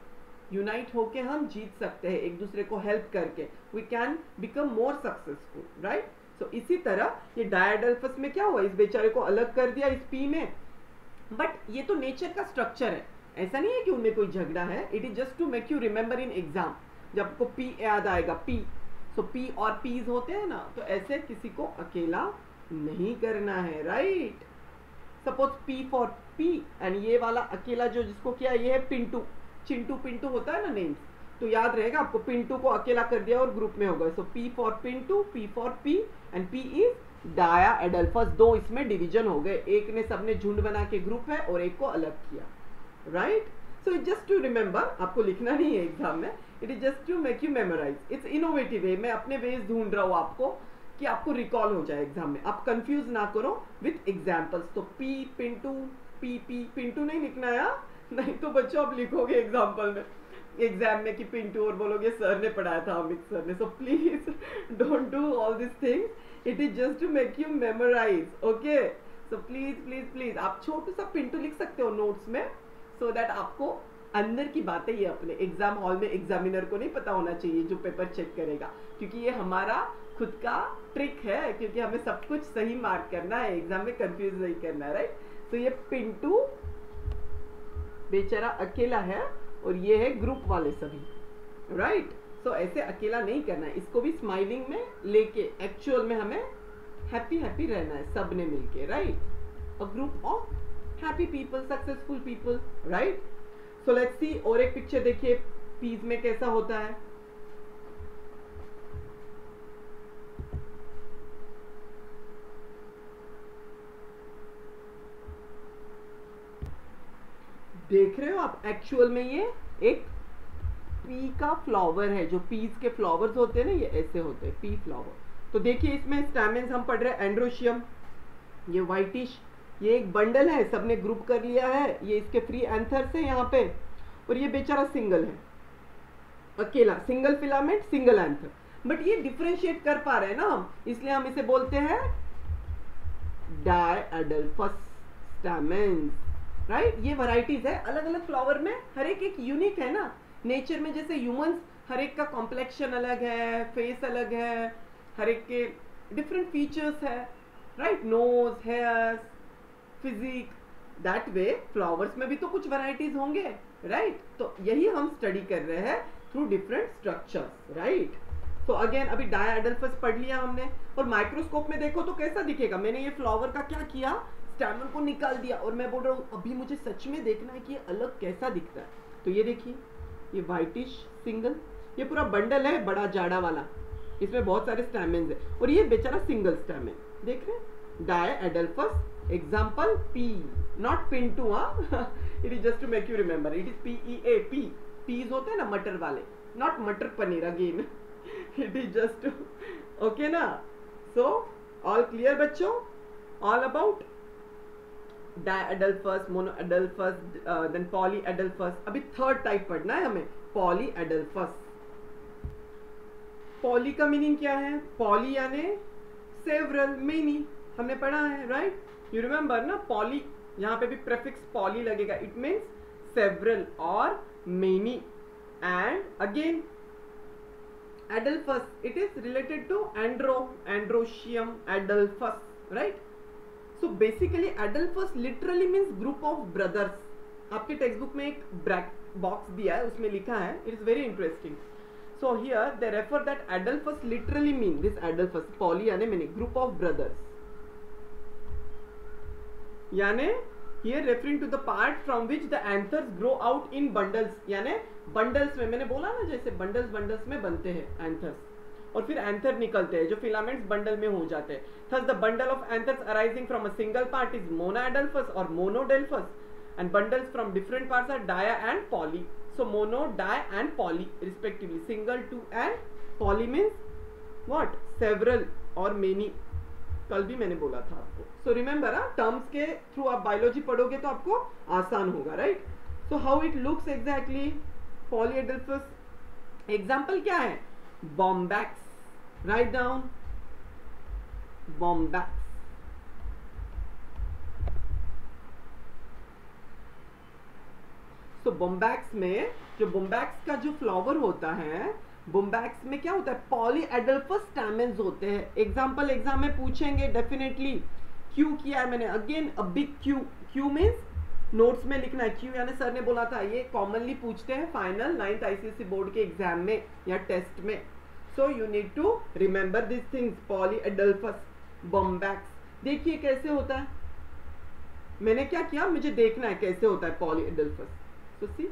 Unite होके हम जीत सकते हैं, एक दूसरे को हेल्प करके we can become more successful, right. So इसी तरह ये डायाएडल्फस में क्या हुआ, इस बेचारे को अलग कर दिया इस पी में, बट ये तो नेचर का स्ट्रक्चर है, ऐसा नहीं है कि उनमें कोई झगड़ा है। It is just to make you remember in exam, जब आपको पी याद आएगा, पी। सो पी और पीज होते हैं ना, तो ऐसे किसी को अकेला नहीं करना है, right. Suppose P for pea, and ये वाला अकेला जो जिसको किया, ये है पिंटू, चिंटू पिंटू होता है ना नेम्स, तो याद रहेगा आपको, पिंटू को अकेला कर दिया और ग्रुप में हो गए। So P for Pintu, P for pea, and pea is diadelphous. दो इसमें डिवीजन हो गए, एक ने सबने झुंड बना के ग्रुप है और एक को अलग किया, right. So it just to remember, आपको लिखना नहीं है एग्जाम में, it is just to make you memorise. It's innovative way, मैं अपने वेज ढूंढ रहा हूँ आपको कि आपको रिकॉल हो जाए एग्जाम में, आप कंफ्यूज ना करो विथ एग्जाम्पल्स। तो P Pintu, P P, Pintu नहीं लिखना है, नहीं तो बच्चों आप लिखोगे एग्जाम्पल में, एग्जाम में कि पिंटू, और बोलोगे सर ने पढ़ाया था, अमित सर ने। So please don't do all this things, it is just to make you memorise, okay. So please please please आप छोटू सा पिंटू लिख सकते हो नोट्स में, सो दैट आपको अंदर की बातें ये अपने एग्जाम हॉल में एग्जामिनर को नहीं पता होना चाहिए जो पेपर चेक करेगा, क्योंकि ये हमारा खुद का ट्रिक है, क्योंकि हमें सब कुछ सही मार्क करना है, एग्जाम में कंफ्यूज नहीं करना है, राइट। तो ये पिंटू बेचारा अकेला है, और ये है ग्रुप वाले सभी, राइट। सो ऐसे अकेला नहीं करना है, इसको भी स्माइलिंग में लेके एक्चुअल में हमें हैप्पी हैप्पी रहना है, सब ने मिलके, right. A group of happy people, successful people, right. So let's see, और एक पिक्चर देखिए पीस में कैसा होता है। देख रहे हो आप, एक्चुअल में ये एक पी का फ्लावर है, जो पीस के फ्लावर्स होते हैं ना, ये ऐसे होते हैं, पी फ्लावर। तो देखिए इसमें स्टैमेंस हम पढ़ रहे हैं, एंड्रोशियम, ये व्हाइटिश, ये एक बंडल है, सबने ग्रुप कर लिया है, ये इसके फ्री एंथर्स है यहाँ पे, और ये बेचारा सिंगल है, अकेला, single filament, single anther. But ये डिफरेंशिएट कर पा रहे हैं ना हम, इसलिए हम इसे बोलते हैं डायाएडल्फस स्टैमेंस, राइट। ये वैरायटीज है अलग अलग फ्लावर में, हर एक यूनिक है ना। नेचर में जैसे ह्यूमंस, हर एक का कॉम्प्लेक्शन अलग है, फेस अलग है, हर एक के डिफरेंट फीचर्स है, right, nose, hairs, physique, that way flowers में भी तो कुछ वैरायटीज होंगे, राइट। तो यही हम स्टडी कर रहे हैं through different structures, right. So again अभी डायएडल्फस पढ़ लिया हमने, और माइक्रोस्कोप में देखो तो कैसा दिखेगा। मैंने ये फ्लावर का क्या किया, स्टैमेन को निकाल दिया, और मैं बोल रहा हूँ अभी मुझे सच में देखना है कि ये अलग कैसा दिखता है। तो ये देखिए, ये व्हाइटिश सिंगल, ये पूरा बंडल है बड़ा जाड़ा वाला, इसमें बहुत सारे स्टैमेन्स है, और ये बेचारा सिंगल स्टैमेन, देख रहे हैं, diadelphous. Example pea, not Pintu, हाँ, it is just to make you remember, it is PEA, peas होते हैं ना मटर वाले, not matar paneer again, it is just okay ना। सो ऑल क्लियर बच्चों, all about diadelphous, monadelphous, then polyadelphous. अभी थर्ड टाइप पढ़ना है हमें, पॉलीएडल्फस। पॉली का मीनिंग क्या है, पॉली यानी सेवरल, मेनी, हमने पढ़ा है, राइट, यू रिमेम्बर ना। पॉली, यहाँ पे भी प्रेफिक्स पॉली लगेगा, इट मीन्स सेवरल और many. And again adelphous, it is related to androecium adelphous, right. So basically adelphous literally means group of brothers. आपके टेक्स्ट बुक में एक ब्रैक बॉक्स दिया है, उसमें लिखा है, it is very interesting. So here they refer that Adelphus literally mean, this Adelphus, poly यानी many, group of brothers, यानी here referring to the part from which the anthers grow out in bundles, यानी bundles में, मैंने बोला ना जैसे bundles में बनते हैं anthers, और फिर एंथर निकलते हैं जो फिलामेंट्स बंडल में हो जाते हैं। Thus the bundle of anthers arising from a single part is monoadelphus or monodelphus, and bundles from different parts are dia and poly. So mono, di and poly respectively. Single, two and poly means what? Several or many. कल भी मैंने बोला था आपको। So remember, terms के through आप biology पढ़ोगे तो आपको आसान होगा, right. So how it looks exactly, polyadelphous. Example क्या है, bombax. Write down bombax. तो बोम्बैक्स में, जो बोम्बैक्स का जो फ्लावर होता है, बोम्बैक्स में क्या होता है, पॉलीएडल्फस स्टैमेन्स होते हैं। एग्जांपल एग्जाम में पूछेंगे डेफिनेटली। क्यू किया है मैंने, again a big Q, Q means notes में लिखना है। क्यू यानी सर ने बोला था ये कॉमनली पूछते हैं फाइनल 9th ICSE बोर्ड के एग्जाम में या टेस्ट में। So you need to remember this things, polyadelphous, bombax. देखिए कैसे होता है, मैंने क्या किया, मुझे देखना है कैसे होता है पॉलीएडल्फस। तो सी,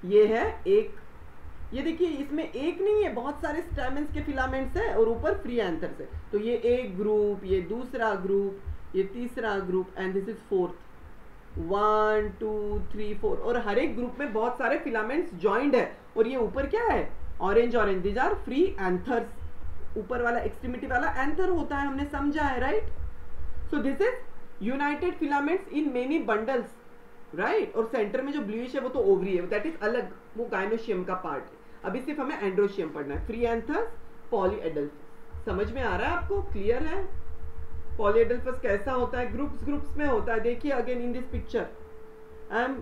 ये है एक, ये देखिए इसमें एक नहीं है, बहुत सारे स्टैमेन्स के फिलामेंट्स है और ऊपर फ्री एंथर्स है। तो ये एक ग्रुप, ये दूसरा ग्रुप, ये तीसरा group, and this is fourth. 1 2 3 4, और हर एक ग्रुप में बहुत सारे फिलामेंट्स ज्वाइंट है। और ये ऊपर क्या है, orange orange, these are free anthers. ऊपर वाला एक्सट्रीमिटी वाला एंथर होता है, हमने समझा है, right. So this is United filaments in many bundles, right. और सेंटर में जो ब्लूइश है वो तो ओवरी है, दैट इज अलग, वो गायनोशियम का पार्ट है। अभी सिर्फ हमें एंड्रोशियम पढ़ना है। फ्री एंथर्स, पॉलीएडल्फस, समझ में आ रहा है आपको, क्लियर है। पॉलीएडल्फस कैसा होता है, ग्रुप्स में होता है। देखिए again in this picture, I am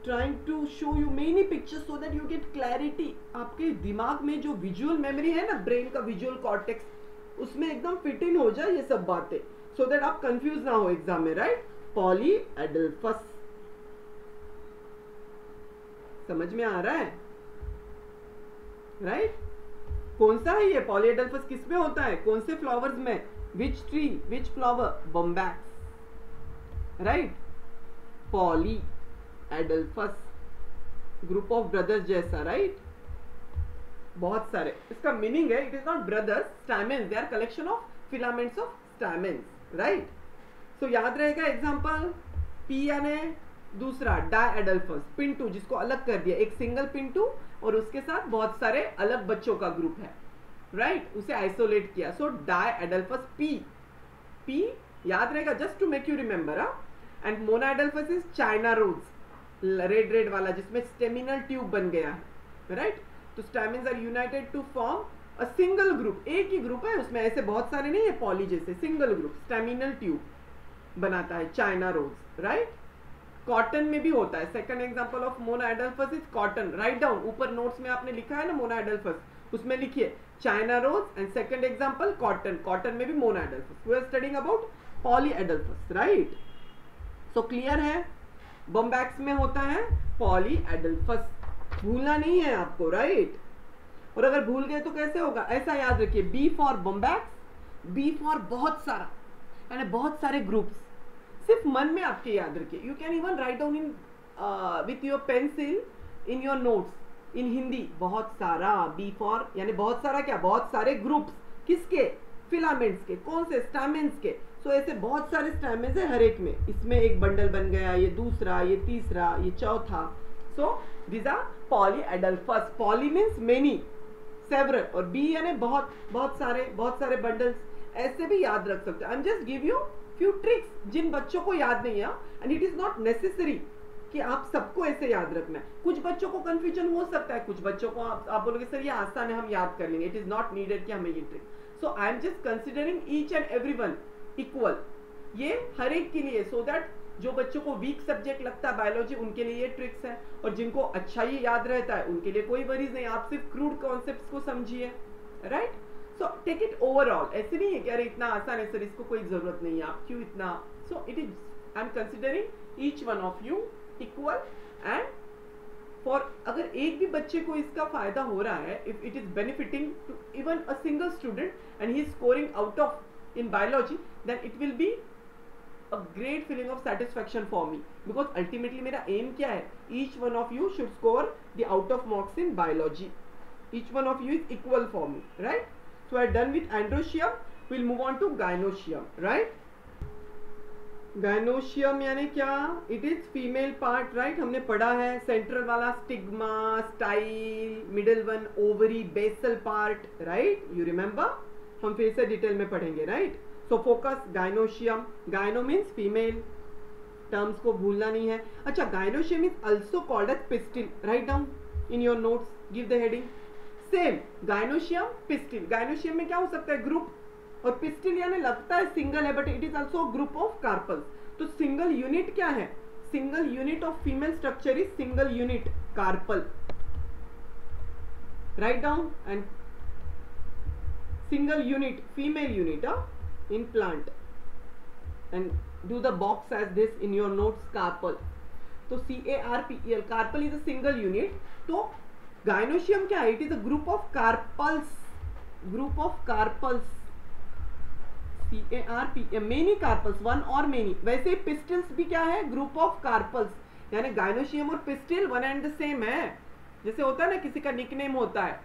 trying to show you many pictures so that you get clarity. आपके दिमाग में जो विजुअल मेमोरी है ना, ब्रेन का विजुअल कॉर्टेक्स, उसमें एकदम फिट इन हो जाए ये सब बातें, सो दैट आप कंफ्यूज ना हो एग्जाम में, राइट। पॉलीएडल्फस, समझ में आ रहा है, राइट। कौन सा है ये पॉलीएडल्फस, किस में होता है, कौन से फ्लावर्स में, which tree, which flower, bombax, right. Polyadelphous, group of brothers जैसा, राइट। बहुत सारे, इसका मीनिंग है, it is not brothers, stamens, they are collection of filaments of stamens, right. So याद रहेगा एग्जांपल, पी यानी दूसरा डायएडल्फस, पिंटू जिसको अलग कर दिया, एक सिंगल पिंटू और उसके साथ बहुत सारे अलग बच्चों का ग्रुप है, राइट, उसे आइसोलेट किया। सो डायएडल्फस, पी याद रहेगा, just to make you remember. And monoadelphous is China rose, red वाला जिसमें स्टेमिनल ट्यूब बन गया है, राइट। तो stamens are united to form a single group, एक ही ग्रुप है, उसमें ऐसे बहुत सारे नहीं है पॉली जैसे, सिंगल ग्रुप स्टेमिनल ट्यूब बनाता है, चाइना रोज, राइट। कॉटन में भी होता है। Second example of monoadelphous is cotton, write down, ऊपर नोट्स में आपने लिखा है ना मोनोएडल्फस, उसमें लिखिए China rose and second example cotton, cotton में भी monoadelphous. We are studying about polyadelphous, right. So clear है, बोम्बैक्स में होता है पॉलीएडल्फस। भूलना नहीं है आपको, राइट। और अगर भूल गए तो कैसे होगा, ऐसा याद रखिए, B for bombax, B for बहुत सारा, यानी बहुत सारे ग्रुप्स, सिर्फ मन में आपके याद रखिए। You can even write down in with your pencil in your notes in Hindi, बहुत सारा, बी फॉर यानी बहुत सारा क्या, बहुत सारे ग्रुप्स, किसके, फिलामेंट्स के, कौन से, स्टैमेंस के। सो ऐसे बहुत सारे स्टैमेंस है हर एक में, इसमें एक बंडल बन गया, ये दूसरा, ये तीसरा, ये चौथा। So this are polyadelphous, poly means many, several, और बी यानी बहुत, बहुत सारे बंडल्स, ऐसे भी याद रख सकते हो। I am just give you few tricks जिन बच्चों को याद नहीं है, and it is not necessary कि आप सबको ऐसे याद रखना है। कुछ बच्चों को कंफ्यूजन हो सकता है, कुछ बच्चों को आप बोलोगे सर ये आसान है, हम याद कर लेंगे, इट इज नॉट नीडेड कि हमें ये trick. So I am just considering each and everyone equal, ये हर एक के लिए, सो दैट जो बच्चों को वीक सब्जेक्ट लगता है बायोलॉजी, उनके लिए ये ट्रिक्स है, और जिनको अच्छा ये याद रहता है उनके लिए कोई वरीज नहीं। आप सिर्फ क्रूड कॉन्सेप्ट्स को समझिए, right. So take it overall, ऐसे नहीं है कि अरे इतना आसान है सर, इसको कोई जरूरत नहीं है, आप क्यों इतना। सो it is, I am considering each one of you equal, and for अगर एक भी बच्चे को इसका फायदा हो रहा है, if it is benefiting to even a single student and he is scoring out of in biology, then it will be a great feeling of satisfaction for me, because ultimately मेरा aim क्या है, each one of you should score the out of marks in biology, each one of you is equal for me, right? So I done with androecium, we'll move on to gynoecium, right? gynoecium यानी क्या, it is female part, right? हमने पढ़ा है central वाला stigma, style, middle one ovary, basal part, right, you remember, हम फिर से detail में पढ़ेंगे, right. So focus gynoecium, gyno means female, terms को भूलना नहीं है। अच्छा, gynoecium is also called as pistil, write down in your notes, give the heading same, gynoecium pistil. Gynoecium में क्या हो सकता है, ग्रुप, और पिस्टिल यानी लगता है सिंगल है, but it is also group of carpels. तो सिंगल यूनिट क्या है, single unit of female structure is single unit carpel, write down, and single unit, female unit in plant, and do the box as this in your notes, carpel. तो CARPEL, carpel is a single unit. तो gynoecium क्या है, it is a group of carpels, group of carpels, CARPEL, many carpels, one or many। वैसे pistils भी क्या है, group of carpels, यानी gynoecium और pistil one and the same है। जैसे होता है ना, किसी का निकनेम होता है,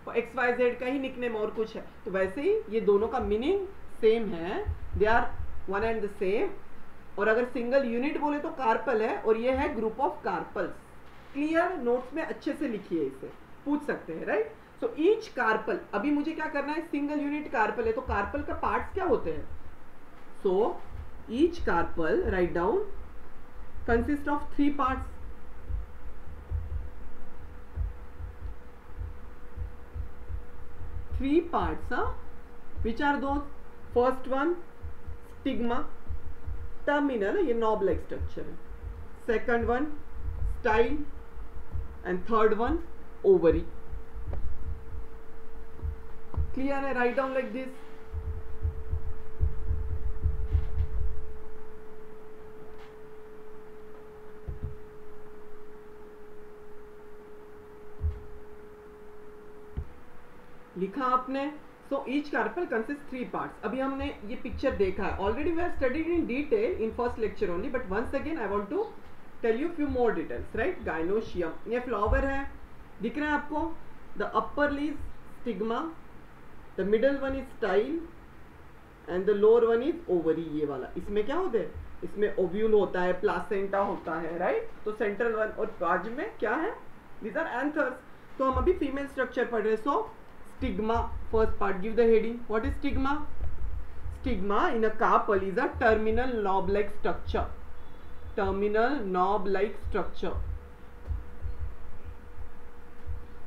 XYZ का ही निकनेम और कुछ है, तो वैसे ही ये दोनों का मीनिंग सेम है, they are one and the same. और अगर सिंगल यूनिट बोले तो कार्पल है, और ये है group of carpels. Clear, notes में अच्छे से लिखिए, इसे पूछ सकते हैं, राइट। सो ईच कार्पल, अभी मुझे क्या करना है, सिंगल यूनिट कार्पल है, तो कार्पल का पार्ट्स क्या होते हैं। So each carpel, write down, consist of 3 parts. Three parts, which are those? First one, stigma, terminal, ये knob like structure है। Second one, style, and third one, ovary. Clear है, write down like this. लिखा आपने। So each carpel consist 3 parts. अभी हमने ये picture देखा है already, we have studied in detail in first lecture only, but once again I want to tell you few more details, right. Gynoecium, ये flower है, दिख रहा है आपको, the upper lies stigma, the middle one is style, and the lower one is ovary, ये वाला। इसमें क्या होता है, इसमें ओव्यूल होता है, प्लासेंटा होता है, राइट। तो सेंट्रल वन, और बाजू में क्या है, दीज आर एंथर्स। तो हम अभी फीमेल स्ट्रक्चर पढ़ रहे हैं। सो stigma, first part, give the heading. What is stigma? Stigma in a carpel is a terminal knob-like structure. Terminal knob-like structure.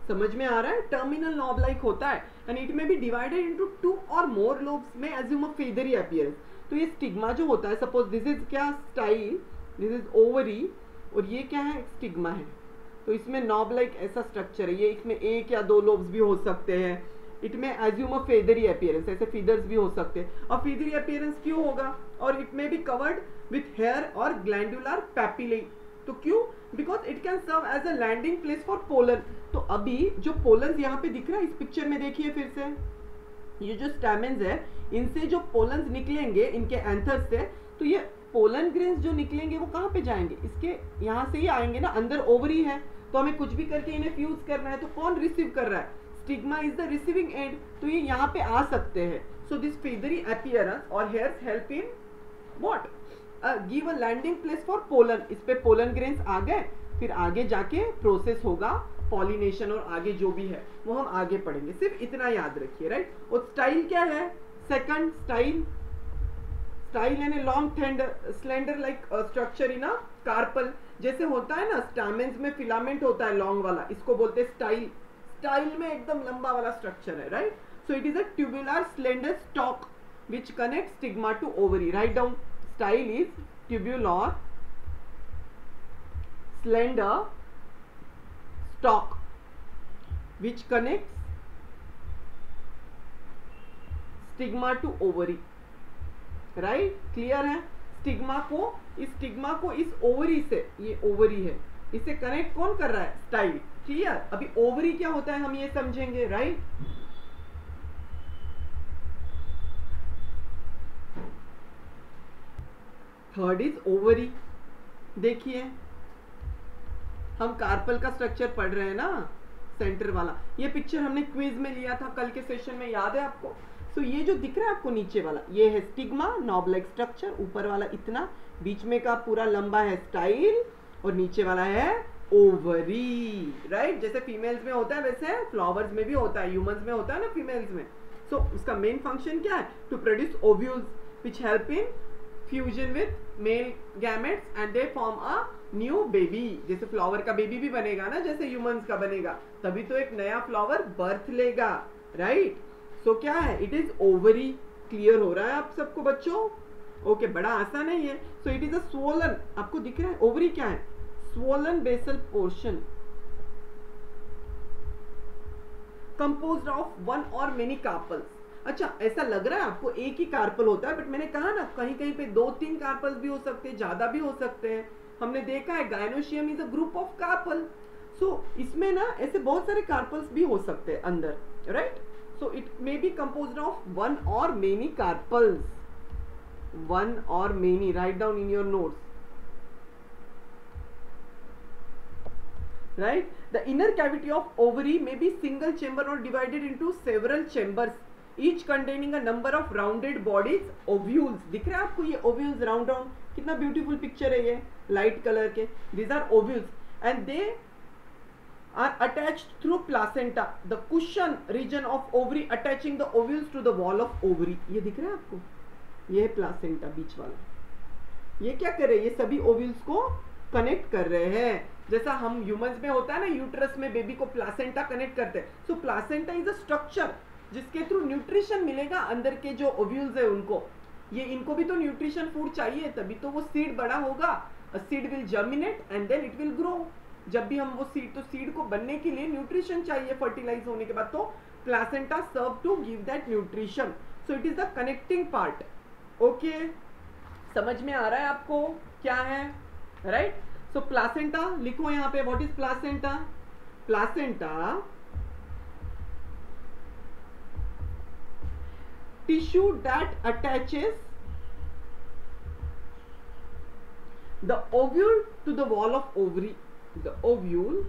समझ में आ रहा है, टर्मिनल नॉब लाइक होता है, and it may B divided into 2 और मोर लोब्स में assume अ feathery appearance. तो ये स्टिग्मा जो होता है, सपोज दिस इज क्या, स्टाइल, दिस इज ओवरी, और ये क्या है, स्टिग्मा है। तो इसमें नॉब लाइक ऐसा स्ट्रक्चर है, ये इसमें 1 या 2 लोब्स भी हो सकते हैं। इट में एज्यूम अ फेदरी अपीयरेंस, ऐसे फीदर्स भी हो सकते हैं। और फेदरी अपीयरेंस क्यों होगा, और it may be covered with hair or glandular papillae, तो क्यों? Because it can serve as a landing place for pollen. तो अभी जो पोलन्स यहाँ पे दिख रहा है इस पिक्चर में, देखिए फिर से, ये जो स्टैमेन्स है इनसे जो पोलन्स निकलेंगे इनके एंथर्स से, तो ये पोलन ग्रेन्स जो निकलेंगे वो कहाँ पे जाएंगे? इसके यहाँ से ही आएंगे ना, अंदर ओवरी है तो हमें कुछ भी करके इन्हें फ्यूज करना है, तो कौन रिसीव कर रहा है? Stigma is the receiving end, तो ये यहाँ पे आ सकते हैं। सो दिस फेदरी अपीयरेंस और hairs help in what? Give a landing place for pollen. इस पे पोलन ग्रेन्स आ गए, फिर आगे जाके प्रोसेस होगा पॉलिनेशन और आगे जो भी है वो हम आगे पढ़ेंगे। सिर्फ इतना याद रखिए, राइट? और स्टाइल क्या है? सेकंड स्टाइल, स्टाइल यानी long slender like structure in a carpel. जैसे होता है ना स्टैमेन्स में फिलामेंट होता है लॉन्ग वाला, इसको बोलते हैं स्टाइल। स्टाइल में एकदम लंबा वाला स्ट्रक्चर है, right? So it is a tubular slender stock which connects stigma to ovary. Write down, style is tubular slender stalk which connects stigma to ovary. Right? Clear है? स्टिग्मा को इस ovary से, ये ओवरी है, इसे connect कौन कर रहा है? स्टाइल। क्लियर? अभी ओवरी क्या होता है हम ये समझेंगे, राइट? Third is ovary. देखिए हम कार्पल का स्ट्रक्चर पढ़ रहे हैं ना, सेंटर वाला। ये पिक्चर हमने क्विज में लिया था कल के सेशन में, याद है आपको? सो ये जो दिख रहा है आपको नीचे वाला, ये है स्टिग्मा, नॉब लाइक स्ट्रक्चर, ऊपर वाला इतना, बीच में का पूरा लंबा है स्टाइल, और नीचे वाला है ओवरी, राइट? जैसे फीमेल्स में होता है वैसे फ्लावर्स में भी होता है, ह्यूमंस में होता है ना, फीमेल्स में। सो उसका मेन फंक्शन क्या है? To produce ovules which help in fusion with male gametes and they form a new baby. जैसे फ्लावर का बेबी भी बनेगा ना, जैसे ह्यूमंस का बनेगा, तभी तो एक नया फ्लावर बर्थ लेगा, राइट? सो क्या है? It is ovary. क्लियर हो रहा है आप सबको बच्चों? ओके, बड़ा आसान है ये। So it is a swollen, आपको दिख रहा है ओवरी क्या है? Swollen basal portion composed of one or many carpels. अच्छा, ऐसा लग रहा है आपको एक ही कार्पल होता है, बट मैंने कहा ना कहीं कहीं पे 2-3 कार्पल्स भी हो सकते हैं, ज्यादा भी हो सकते हैं। हमने देखा है gynoecium is a group of carpel. So इसमें ना ऐसे बहुत सारे कार्पल्स भी हो सकते हैं अंदर, right? So it may be composed of one or many carpels. One or many, write down in your notes, right? The inner cavity of ovary may be single chamber or divided into several chambers, each containing a number of rounded bodies, ovules। दिख रहा है आपको ये ovules round round? कितना beautiful picture है ये, light colour के। These are ovules and they are attached through placenta, the cushion region of ovary attaching the ovules to the wall of ovary। ये दिख रहा है आपको? ये है प्लासेंटा बीच वाला। ये क्या कर रहे हैं? ये सभी ओव्यूल्स को कनेक्ट कर रहे हैं। जैसा हम ह्यूमंस में होता है ना, यूट्रस में बेबी को प्लासेंटा कनेक्ट करते हैं। सो प्लासेंटा इज अ स्ट्रक्चर जिसके थ्रू न्यूट्रिशन मिलेगा अंदर के जो ओव्यूल्स है उनको। ये इनको भी तो न्यूट्रिशन फूड चाहिए, तभी तो वो सीड बड़ा होगा। A seed will germinate and then it will grow. जब भी हम वो सीड, तो सीड को बनने के लिए न्यूट्रिशन चाहिए फर्टिलाइज होने के बाद, तो placenta serve to give that nutrition. So it is the connecting part. Okay, समझ में आ रहा है आपको क्या है, राइट? सो प्लासेंटा लिखो यहाँ पे, what is placenta? Placenta tissue that attaches the ovule to the wall of ovary, the ovule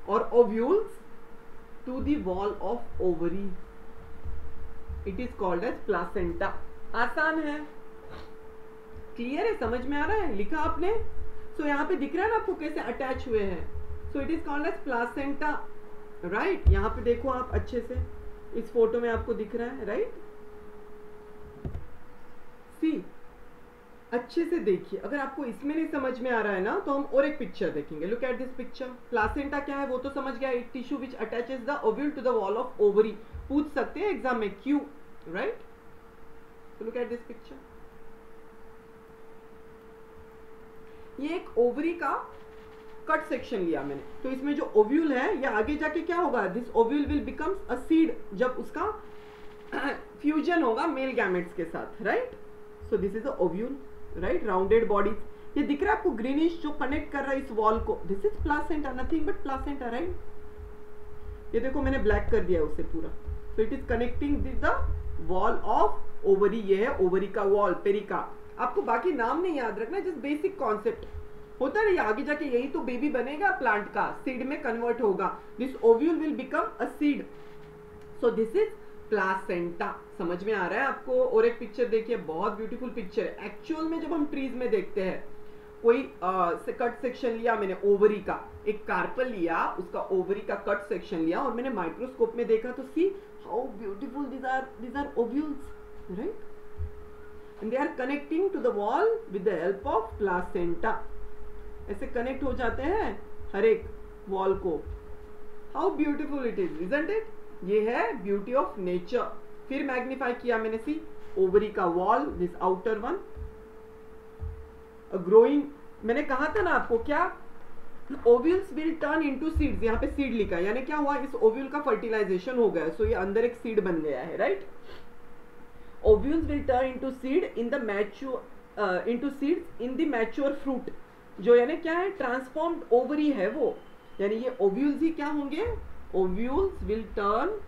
or ovules to the wall of ovary, it is called as placenta। आसान है, क्लियर है, समझ में आ रहा है? लिखा आपने? सो यहाँ पे दिख रहा है ना आपको कैसे अटैच हुए हैं। So it is called as placenta, right? यहाँ पे देखो आप अच्छे से, इस फोटो में आपको दिख रहा है, राइट? सी, अच्छे से देखिए। अगर आपको इसमें नहीं समझ में आ रहा है ना, तो हम और एक पिक्चर देखेंगे। Look at this picture. Placenta क्या है वो तो समझ गया, एक tissue which attaches the ovule to the wall of ovary. पूछ सकते हैं एग्जाम में क्यों, राइट? तो लुक एट दिस पिक्चर। ये एक ओवरी का कट सेक्शन लिया मैंने, तो इसमें जो ओव्यूल है ये आगे जाके क्या होगा? This ovule will becomes a seed जब उसका फ्यूजन होगा मेल गैमेट्स के साथ, right? So this is a ovule, right? Rounded bodies ये दिख रहा है आपको ग्रीनिश जो कनेक्ट कर रहा है इस वॉल को, this is placenta, nothing but placenta, right? ये देखो मैंने ब्लैक कर दिया उसे पूरा, सो it is connecting the wall of ovary. ये है ओवरी का वॉल, पेरिका। आपको बाकी नाम नहीं याद रखना, जस्ट बेसिक कॉन्सेप्ट होता है। ये आगे जाके यही तो बेबी बनेगा प्लांट का, सीड में कन्वर्ट होगा, this ovule will become a seed, so this is placenta. समझ में आ रहा है आपको? और एक पिक्चर देखिए, बहुत ब्यूटीफुल पिक्चर है। एक्चुअल में जब हम ट्रीज में देखते हैं, कोई कट सेक्शन लिया मैंने ओवरी का, एक कार्पल लिया, उसका ओवरी का कट सेक्शन लिया और मैंने माइक्रोस्कोप में देखा, तो see how beautiful these are ovules, right? And they are connecting to the wall with the help of placenta. ऐसे कनेक्ट हो जाते हैं हर एक वॉल को। How beautiful it is, isn't it? ये है ब्यूटी ऑफ नेचर। फिर मैग्नीफाई किया मैंने, सी ओवरी का wall, this outer one, growing. मैंने कहा था ना आपको, क्या ovules will turn into seeds, यहाँ पे सीड लिखा है, यानी क्या हुआ, इस ओव्यूल का फर्टिलाइजेशन हो गया, सो ये अंदर एक सीड बन गया है, right? Ovules will turn into seed in the mature, into seeds in the mature fruit, जो यानी क्या है, ट्रांसफॉर्म्ड ओवरी है वो, यानी ये ओव्यूल्स ही क्या होंगे, ovules will turn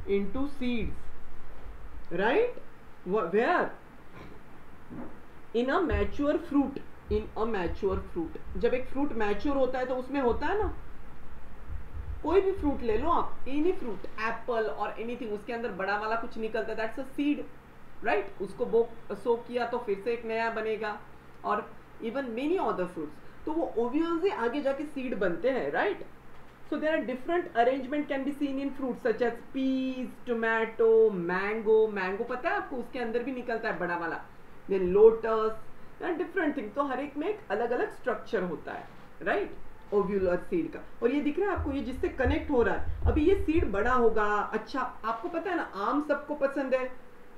into seeds, right? Where? In a mature fruit, in a mature fruit. जब एक फ्रूट मैच्योर होता है तो उसमें होता है ना, कोई भी फ्रूट ले लो आप, एनी फ्रूट, एप्पल और एनीथिंग, उसके अंदर बड़ा वाला कुछ निकलता है, दैट्स अ सीड, राइट? उसको सो किया तो फिर से एक नया बनेगा, और इवन मेनी अदर फ्रूट्स, तो वो ओव्यूल्स ही आगे जाके सीड बनते हैं, right? So there are different arrangement can be seen in fruits such as peas, tomato, mango. Mango पता है आपको, उसके अंदर भी निकलता है बड़ा वाला, देन लोटस, डिफरेंट थिंग। तो हर एक में एक अलग अलग स्ट्रक्चर होता है, राइट? ओव्यूलर सीड का। और ये दिख रहा है आपको, ये जिससे कनेक्ट हो रहा है, अभी ये सीड बड़ा होगा। अच्छा, आपको पता है ना, आम सबको पसंद है,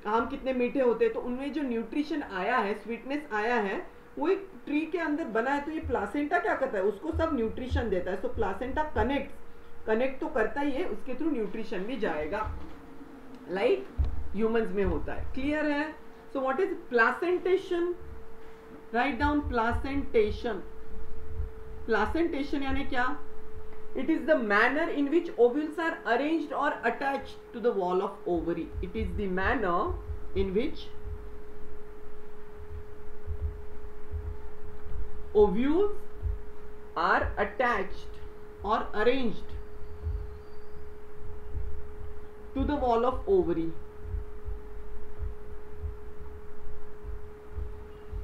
आम कितने मीठे होते हैं, तो उनमें जो न्यूट्रिशन आया है, स्वीटनेस आया है, वो एक ट्री के अंदर बना है, तो ये प्लासेंटा क्या करता है, उसको सब न्यूट्रिशन देता है। सो प्लासेंटा कनेक्ट तो करता ही है, उसके थ्रू न्यूट्रिशन भी जाएगा, लाइक ह्यूमंस में होता है। क्लियर है? So what is placentation? Write down placentation. Placentation यानी क्या? It is the manner in which ovules are arranged or attached to the wall of ovary. It is the manner in which ovules are attached or arranged to the wall of ovary.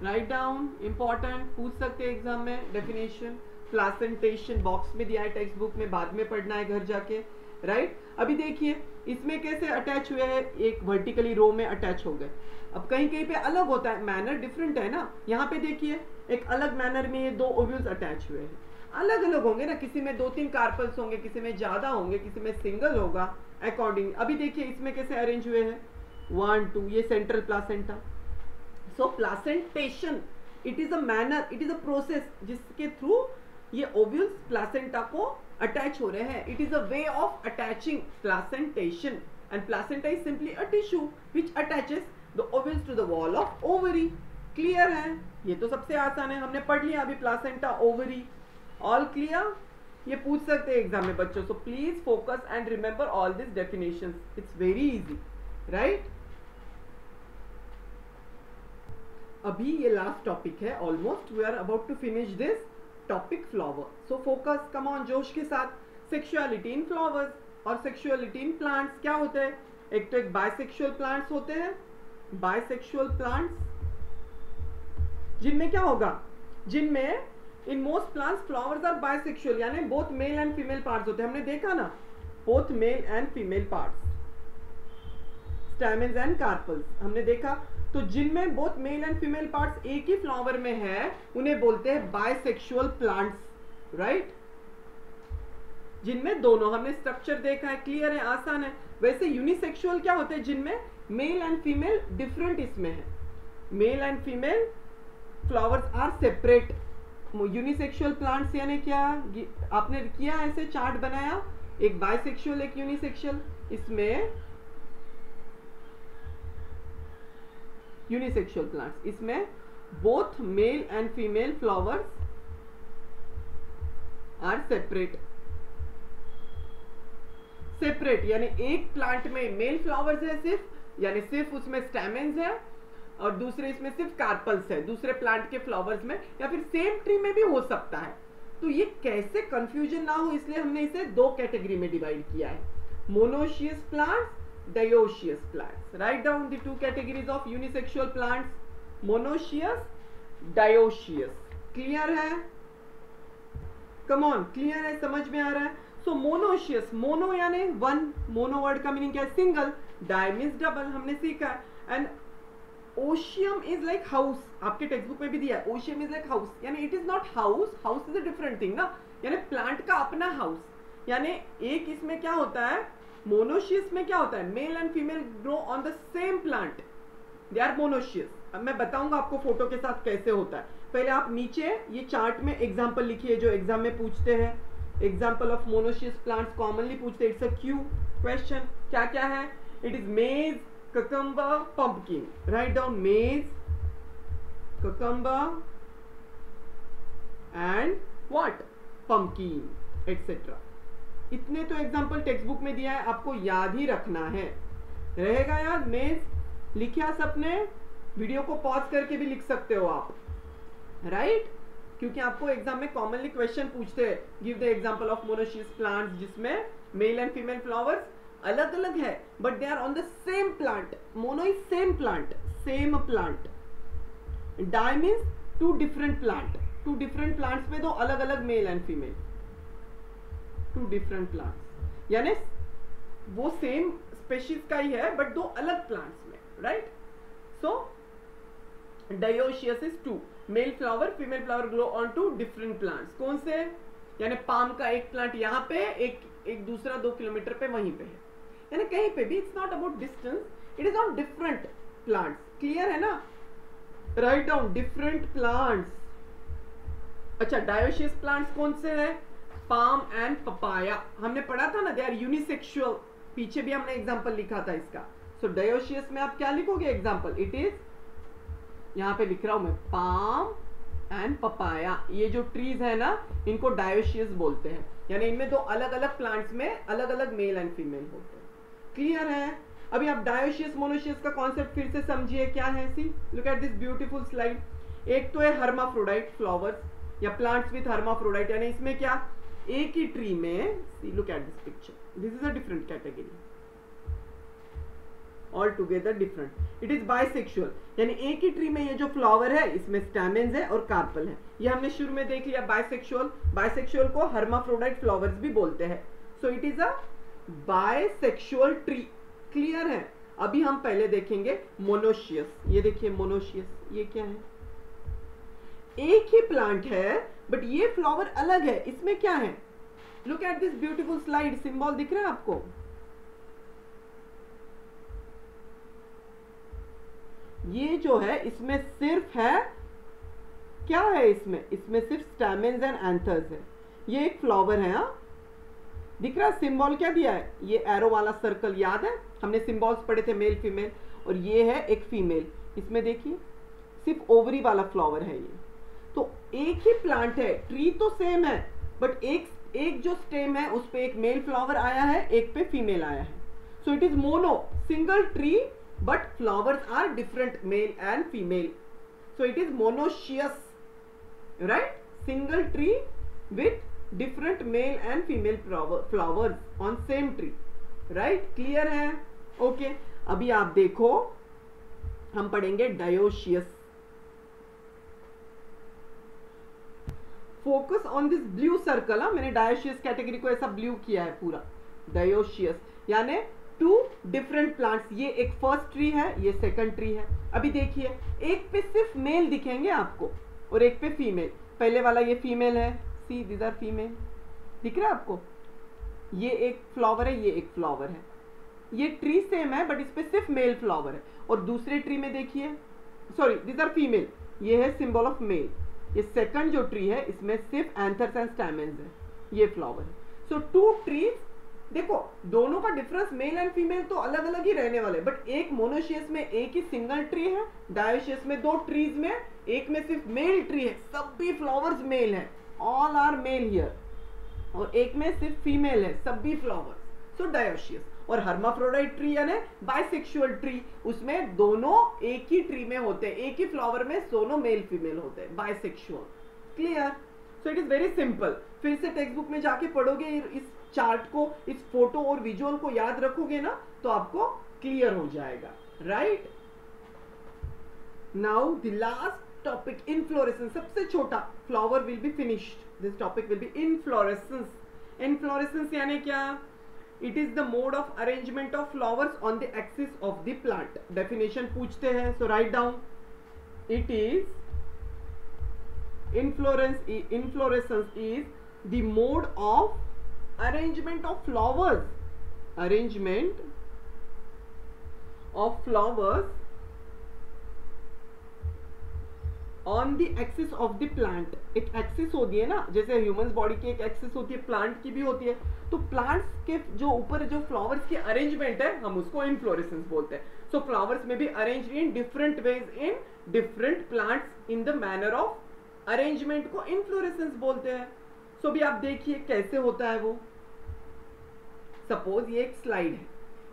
Write down, important, पूछ सकते हैं exam में definition. Placentation box में दिया है, text book में, बाद में पढ़ना है घर जाके, राइट? अभी देखिए इसमें कैसे अटैच हुए हैं, एक वर्टिकली रो में अटैच हो गए। अब कहीं कहीं पे अलग होता है, मैनर डिफरेंट है ना। यहाँ पे देखिए एक अलग मैनर में ये दो ओव्यूल्स अटैच हुए हैं, अलग अलग होंगे ना, किसी में 2-3 कार्पल्स होंगे, किसी में ज्यादा होंगे, किसी में सिंगल होगा, अकॉर्डिंग। अभी देखिए इसमें कैसे अरेंज हुए हैं, 1 2, ये central placenta. So placentation, it is a manner, it is a process जिसके थ्रू ये ओव्यूल्स प्लासेंटा को अटैच हो रहे हैं। It is a way of attaching, placentation, and placenta is simply a tissue which attaches the ovules to the wall of ovary. Clear है? ये तो सबसे आसान है, हमने पढ़ लिया अभी प्लासेंटा, ओवरी। All clear? ये पूछ सकते हैं एग्जाम में बच्चों, so please focus and remember all this definitions, it's very easy, right? अभी ये लास्ट टॉपिक है, almost we are about to finish this topic, flower. So focus, come on, जोश के साथ। सेक्सुअलिटी इन फ्लावर्स और sexuality in plants क्या होते हैं? एक तो एक बायसेक्सुअल प्लांट्स होते हैं, बायसेक्सुअल प्लांट्स, जिनमें क्या होगा, जिनमें in most plants flowers are bisexual, यानी both male and female parts होते हैं। हमने देखा ना, both male and female parts, stamens and carpels हमने देखा। तो जिनमें both male and female parts एक ही फ्लावर में है, उन्हें बोलते हैं बायसेक्सुअल प्लांट्स, राइट? जिनमें दोनों, हमने स्ट्रक्चर देखा है, क्लियर है, आसान है। वैसे यूनिसेक्सुअल क्या होते हैं, जिनमें मेल एंड फीमेल डिफरेंट इसमें है, male and female flowers are separate. Unisexual plants यानी क्या, आपने किया ऐसे चार्ट बनाया, एक बायसेक्सुअल एक यूनिसेक्सुअल, इसमें यूनिसेक्सुअल प्लांट्स, इसमें both male and female flowers are separate. Separate यानी एक प्लांट में मेल फ्लावर्स है सिर्फ, यानी सिर्फ उसमें स्टैमेन्स है, और दूसरे इसमें सिर्फ कार्पल्स है दूसरे प्लांट के फ्लावर्स में, या फिर सेम ट्री में भी हो सकता है। तो ये कैसे कंफ्यूजन ना हो इसलिए हमने इसे दो कैटेगरी में डिवाइड किया है, monoecious plants, dioecious plants. Write down the two categories of unisexual plants, monoecious, dioecious. Clear है? कम ऑन, क्लियर है? समझ में आ रहा है? सो मोनोशियस, मोनो यानी वन, मोनो वर्ड का मीनिंग क्या है? सिंगल, डाई मीन्स डबल, हमने सीखा है। एंड ओशियम इज लाइक हाउस, आपके टेक्स्ट बुक में भी दिया है, ओशियम इज लाइक हाउस, यानी it is not house, house is a different thing ना, यानी प्लांट का अपना हाउस। यानी एक इसमें क्या होता है, मोनोशियस में क्या होता है, male and female grow on the same plant, they are monoecious. अब मैं बताऊंगा आपको फोटो के साथ कैसे होता है। पहले आप नीचे ये चार्ट में एग्जाम्पल लिखिए जो एग्जाम में पूछते हैं, example of monoecious plants commonly पूछते हैं, इट्स अ क्यू क्वेश्चन। क्या क्या है? इट इज मेज, cucumber, pumpkin. Write down maize, cucumber and what? Pumpkin, etc. इतने तो एग्जाम्पल टेक्स्ट बुक में दिया है, आपको याद ही रखना है। रहेगा याद? मेज लिखिया सबने, वीडियो को पॉज करके भी लिख सकते हो आप, राइट? क्योंकि आपको एग्जाम में कॉमनली क्वेश्चन पूछते हैं, give the example of monoecious plants जिसमें मेल एंड फीमेल फ्लावर्स अलग अलग है but they are on the same plant. Mono is same plant, same plant. Di means two different plant, two different plants में दो अलग अलग male and female, two different plants यानी वो same species का ही है बट दो अलग प्लांट्स में, right? So dioecious is two, male flower female flower grow on two different plants. कौन से? यानी पाम का एक प्लांट यहाँ पे, एक दूसरा 2 किलोमीटर पे वहीं पे है, यानी कहीं पे भी। It's not about distance, it is on different plants. Clear है ना? Write down different plants. अच्छा, डायोशियस प्लांट्स कौन से है? पाम एंड पपाया, हमने पढ़ा था ना, दे आर यूनिसेक्सुअल, पीछे भी हमने एग्जांपल लिखा था इसका। सो डायोशियस में आप क्या लिखोगे एग्जांपल? इट इज, यहां पे लिख रहा हूं मैं, पाम एंड पपाया। ये जो ट्रीज है ना, इनको डायोशियस बोलते हैं, यानी इनमें दो अलग अलग प्लांट्स में अलग अलग मेल एंड फीमेल होते हैं। क्लियर है? अभी आप डायोशियस मोनोशियस का कॉन्सेप्ट फिर से समझिए क्या है। See, look at this beautiful slide. एक तो है हर्माफ्रोडाइट फ्लावर्स या प्लांट्स विथ हर्माफ्रोडाइट, यानी इसमें क्या, एक ही ट्री में, see look at this picture, this is a different category, all together different. It is bisexual, यानी एक ही ट्री में ये जो फ्लावर है इसमें स्टैमेन्स है और कार्पल है। ये हमने शुरू में देख लिया, बाइसेक्सुअल। बाइसेक्सुअल को हर्माफ्रोडाइट फ्लावर्स भी बोलते हैं। So it is a bisexual tree. Clear है? अभी हम पहले देखेंगे मोनोशियस। ये देखिए मोनोशियस, ये क्या है? एक ही प्लांट है बट ये फ्लावर अलग है। इसमें क्या है? Look at this beautiful slide, symbol दिख रहा है आपको? ये जो है इसमें सिर्फ है, क्या है इसमें? इसमें सिर्फ स्टैमेन्स एंड एंथर्स है। ये एक फ्लावर है, हाँ दिख रहा है? सिंबल क्या दिया है? ये एरो वाला सर्कल, याद है हमने सिंबल्स पढ़े थे, मेल फीमेल। और ये है एक फीमेल, इसमें देखिए सिर्फ ओवरी वाला फ्लावर है ये। तो एक ही प्लांट है, ट्री तो सेम है बट एक जो स्टेम है उस पे एक मेल फ्लावर आया है, एक पे फीमेल आया है। सो it is mono, single tree but flowers are different, male and female. So it is monoecious, right? Single tree with different male and female flowers on same tree, right? Clear है? Okay. अभी आप देखो, हम पढ़ेंगे dioecious. Focus on this blue circle. मैंने dioecious category को ऐसा blue किया है पूरा, डायोशियस यानी टू डिफरेंट प्लांट्स। ये एक फर्स्ट ट्री है, ये सेकंड ट्री है। अभी देखिए, एक पे सिर्फ मेल दिखेंगे आपको और एक पे फीमेल। पहले वाला ये फीमेल है, सी दिस आर फीमेल, दिख रहा है आपको? ये एक फ्लावर है, ये एक फ्लावर है। ये ट्री सेम है बट इस पे सिर्फ मेल फ्लावर है। और दूसरे ट्री में देखिए, सॉरी दिस आर फीमेल, ये है सिंबल ऑफ मेल। ये सेकंड जो ट्री है इसमें सिर्फ एंथर्स एंड स्टैमेन्स है, ये फ्लावर है। सो टू ट्रीज देखो दोनों का डिफरेंस मेल एंड फीमेल तो अलग अलग ही रहने वाले, बट एक मोनोशियस में एक ही सिंगल ट्री है, डायोशियस में 2 ट्रीज में एक में सिर्फ मेल ट्री है, सभी फ्लावर्स मेल है, ऑल आर मेल हियर, और एक में सिर्फ फीमेल है, सभी फ्लावर्स, सो डायोशियस। और हर्माफ्रोडाइट ट्री यानी बाइसेक्सुअल ट्री, उसमें दोनों एक ही ट्री में होते हैं, एक ही फ्लावर में दोनों मेल फीमेल होते हैं, bisexual. Clear? So it is very simple. फिर से टेक्स्ट बुक में जाके पढ़ोगे, इस चार्ट को, इस फोटो और विजुअल को याद रखोगे ना, तो आपको क्लियर हो जाएगा, right? Now the last topic, inflorescence, सबसे छोटा, flower will be finished, this topic will be inflorescence. Inflorescence यानी क्या? It is the mode of arrangement of flowers on the axis of the plant. Definition पूछते हैं, so write down. It is inflorescence is the mode of arrangement of flowers on the axis of the plant। एक axis होती है ना, जैसे humans body की एक axis होती है, प्लांट की भी होती है, तो प्लांट्स के जो ऊपर जो फ्लावर्स की अरेंजमेंट है, हम उसको इनफ्लोरेसेंस बोलते हैं। सो फ्लावर्स में भी arrange in different ways in different plants in the manner of arrangement को इनफ्लोरेसेंस बोलते हैं। सो भी आप देखिए कैसे होता है वो। सपोज ये एक स्लाइड है,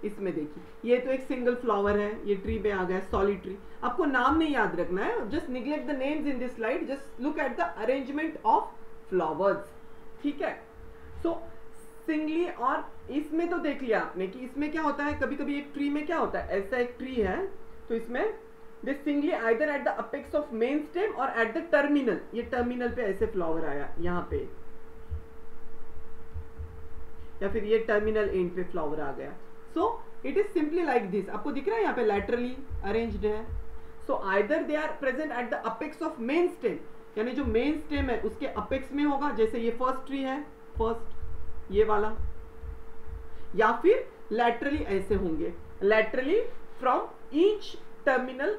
इसमें देखिए ये तो एक सिंगल फ्लावर है, ये ट्री में आ गया, सॉलिड ट्री। आपको नाम नहीं याद रखना है, just neglect the names in this slide, just look at the arrangement of flowers, ठीक है? सो सिंगली, और इसमें तो देख लिया आपने कि इसमें क्या होता है, कभी कभी एक ट्री में क्या होता है, ऐसा एक ट्री है तो इसमें this singly either at the apex of main stem or at the terminal, ये टर्मिनल पे ऐसे फ्लावर आया यहाँ पे, या फिर ये टर्मिनल एंड पे फ्लावर आ गया। So it is simply like this. आपको दिख रहा है यहाँ पे लैटरली अरेंज्ड है। So either they are present at the apex of main stem, यानी जो मेन स्टेम है उसके अपेक्स में होगा, जैसे ये फर्स्ट ट्री है, फर्स्ट ये वाला, या फिर लैटरली ऐसे होंगे, laterally from each terminal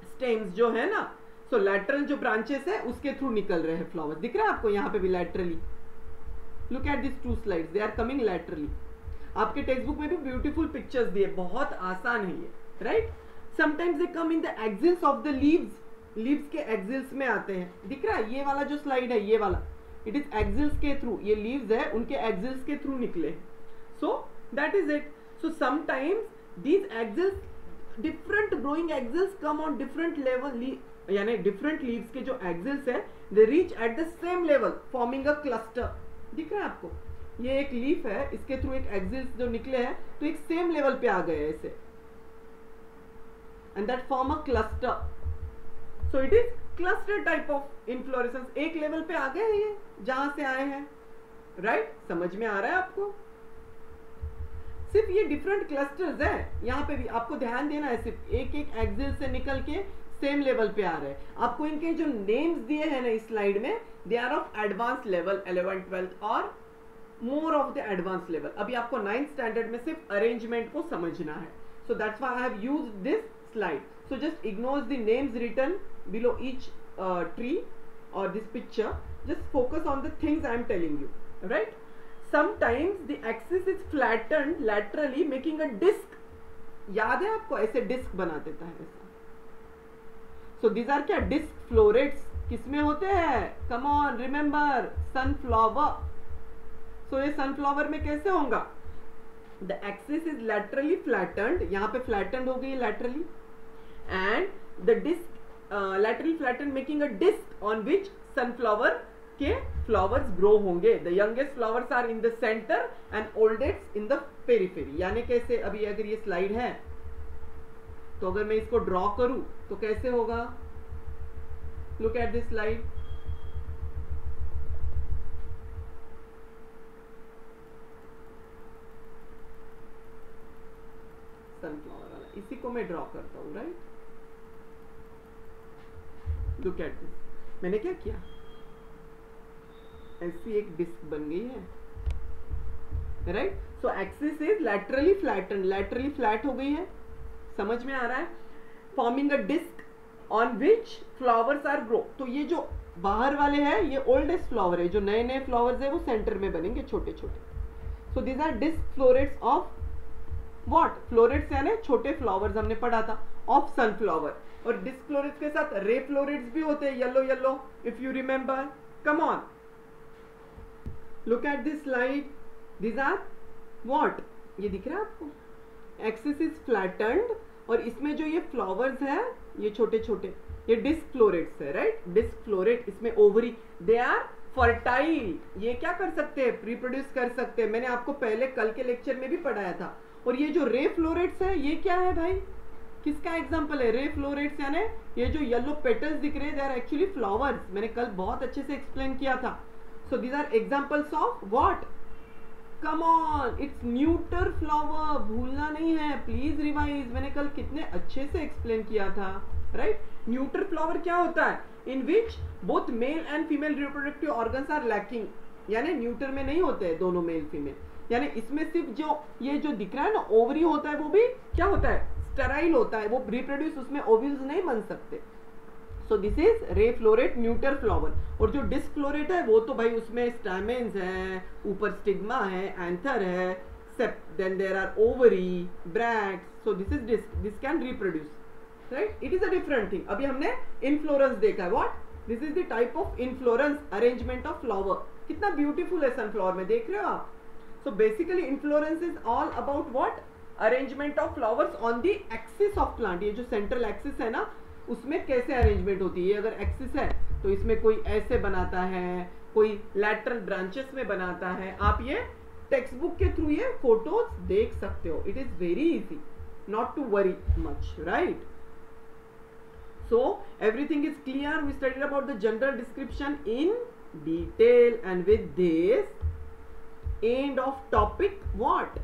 stems जो है ना, सो लैटरल जो ब्रांचेस है उसके थ्रू निकल रहे हैं फ्लावर्स। दिख रहा है आपको यहाँ पे भी laterally. Look at this 2 slides, they are coming laterally. आपके टेक्स्ट बुक में भी ब्यूटीफुल पिक्चर्स दिए, बहुत आसान है ये, right? Sometimes they come in the axils of the leaves, leaves के एक्सिल्स में आते हैं। दिख रहा है ये वाला जो स्लाइड है, ये वाला, इट इज एक्सिल्स के थ्रू, ये लीव्स है उनके एक्सिल्स के थ्रू निकले। So that is it. So sometimes these exiles, different growing exiles come on different level, यानी डिफरेंट लीव्स के जो एक्सिल्स है, they reach at the same level forming a cluster. दिख रहा है आपको, ये एक लीफ है, इसके थ्रू एक एक्सिल्स जो निकले हैं तो एक सेम लेवल पे आ गए ऐसे, and that form a cluster. So it is cluster type of inflorescence. एक लेवल पे आ गए हैं ये जहां से आए हैं, राइट? समझ में आ रहा है आपको? सिर्फ ये डिफरेंट क्लस्टर्स है, यहाँ पे भी आपको ध्यान देना है, सिर्फ एक एक एक्सिल से निकल के सेम लेवल पे आ रहे हैं। आपको इनके जो नेम्स दिए हैं ना इस स्लाइड में, they are of advance level, 11th 12th और more of the advance level. अभी आपको 9th स्टैंडर्ड में सिर्फ अरेंजमेंट को समझना है, so that's why I have used this slide. So just ignore the names written below each tree or this picture, just focus on the things I am telling you, right? Sometimes the axis is flattened laterally making a disc. याद है आपको, ऐसे disc बना देता है ऐसा। So these are क्या, disc florets किसमें होते हैं? Come on, remember, sunflower. So ये sunflower में कैसे होगा? The axis is laterally flattened, यहाँ पे flattened हो गई laterally, and the disc laterally flattened making a disc on which sunflower के flowers grow होंगे. The youngest flowers are in the center and oldest in the periphery. यानी कैसे, अभी अगर ये स्लाइड है तो अगर मैं इसको ड्रॉ करूं तो कैसे होगा? Look at this slide. Sunflower वाला, इसी को मैं ड्रॉ करता हूं, राइट? लुक एट दिस, मैंने क्या किया, ऐसी एक डिस्क बन गई है, right? So axis is laterally flatten, laterally flat हो गई है, समझ में आ रहा है? Forming a disc on which flowers are grow. तो ये जो बाहर वाले हैं ये ओल्डेस्ट फ्लावर है, जो नए नए फ्लावर्स है वो सेंटर में बनेंगे छोटे छोटे, so these are disc florets of what? Florets यानी छोटे फ्लावर्स हमने पढ़ा था ऑफ सनफ्लावर। और डिस्क फ्लोरेट्स के साथ रे फ्लोरेट्स भी होते हैं, yellow yellow, if you remember. Come on, look at this slide, these are what? ये दिख रहा है आपको? एक्सिस इज फ्लैटेंड और इसमें जो ये फ्लावर्स है ये छोटे छोटे, ये डिस्क फ्लोरेट्स है, राइट? डिस्क फ्लोरेट, इसमें ओवरी, दे आर फर्टाइल, ये क्या कर सकते हैं? रिप्रोड्यूस कर सकते हैं। मैंने आपको पहले कल के लेक्चर में भी पढ़ाया था। और ये जो रे फ्लोरेट्स है ये क्या है भाई? किसका एग्जांपल है? रे फ्लोरेट्स यानी ये जो येलो पेटल्स दिख रहे हैं दे आर एक्चुअली फ्लावर्स। मैंने कल बहुत अच्छे से एक्सप्लेन किया था। So these are examples of what? Come on, it's neuter flower, भूलना नहीं है, प्लीज रिवाइज। मैंने कल कितने अच्छे से एक्सप्लेन किया था, राइट? न्यूटर फ्लावर क्या होता है? In which both male and female reproductive organs are lacking, यानी न्यूटर में नहीं होते हैं दोनों मेल फीमेल, यानी इसमें सिर्फ जो ये जो दिख रहा है ना ओवरी होता है वो भी क्या होता है? स्टेराइल होता है, वो रिप्रोड्यूस, उसमें ओव्यूल्स नहीं बन सकते। सो दिस इज रे फ्लोरेट न्यूटर फ्लावर। और जो डिस्क फ्लोरेट है वो तो भाई उसमें स्टैमेन्स है, ऊपर स्टिग्मा है, एंथर है, then there are ovary, bracts. So this is disc, this can reproduce, right? It is a different thing. अभी हमने इनफ्लोरेंस देखा है, what? This is the type of inflorescence, arrangement of flower. कितना beautiful है sunflower में, देख रहे हो आप? So basically inflorescence is all about what? Arrangement of flowers on the axis of plant। ये जो central axis है ना उसमें कैसे अरेंजमेंट होती है? ये अगर एक्सिस है तो इसमें कोई ऐसे बनाता है, कोई लैटरल ब्रांचेस में बनाता है। आप ये टेक्स्ट बुक के थ्रू ये फोटोज देख सकते हो। It is very easy, not to worry much, right? So everything is clear. We studied about the general description in detail and with this end of topic what?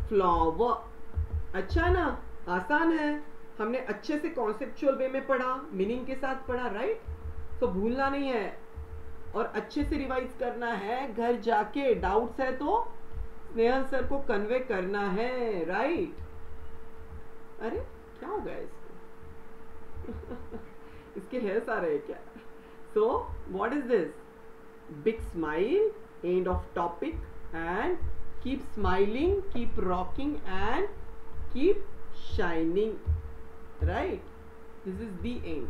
Flower. अच्छा ना, आसान है, हमने अच्छे से कॉन्सेप्चुअल वे में पढ़ा, मीनिंग के साथ पढ़ा, राइट? तो भूलना नहीं है और अच्छे से रिवाइज करना है। घर जाके डाउट्स है तो स्नेहल सर को कन्वे करना है, राइट? अरे क्या हो गया इसको? इसके हेयर्स आ रहे हैं क्या? So what is this? Big smile, and of topic, and keep smiling, keep rocking and keep shining, right? This is the end.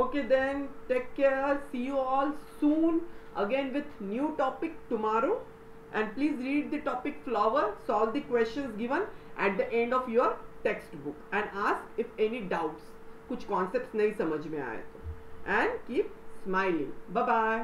Okay then, take care, see you all soon again with new topic tomorrow, and please read the topic flower, solve the questions given at the end of your textbook and ask if any doubts, कुछ concepts नहीं समझ में आए तो, and keep smiling. Bye bye.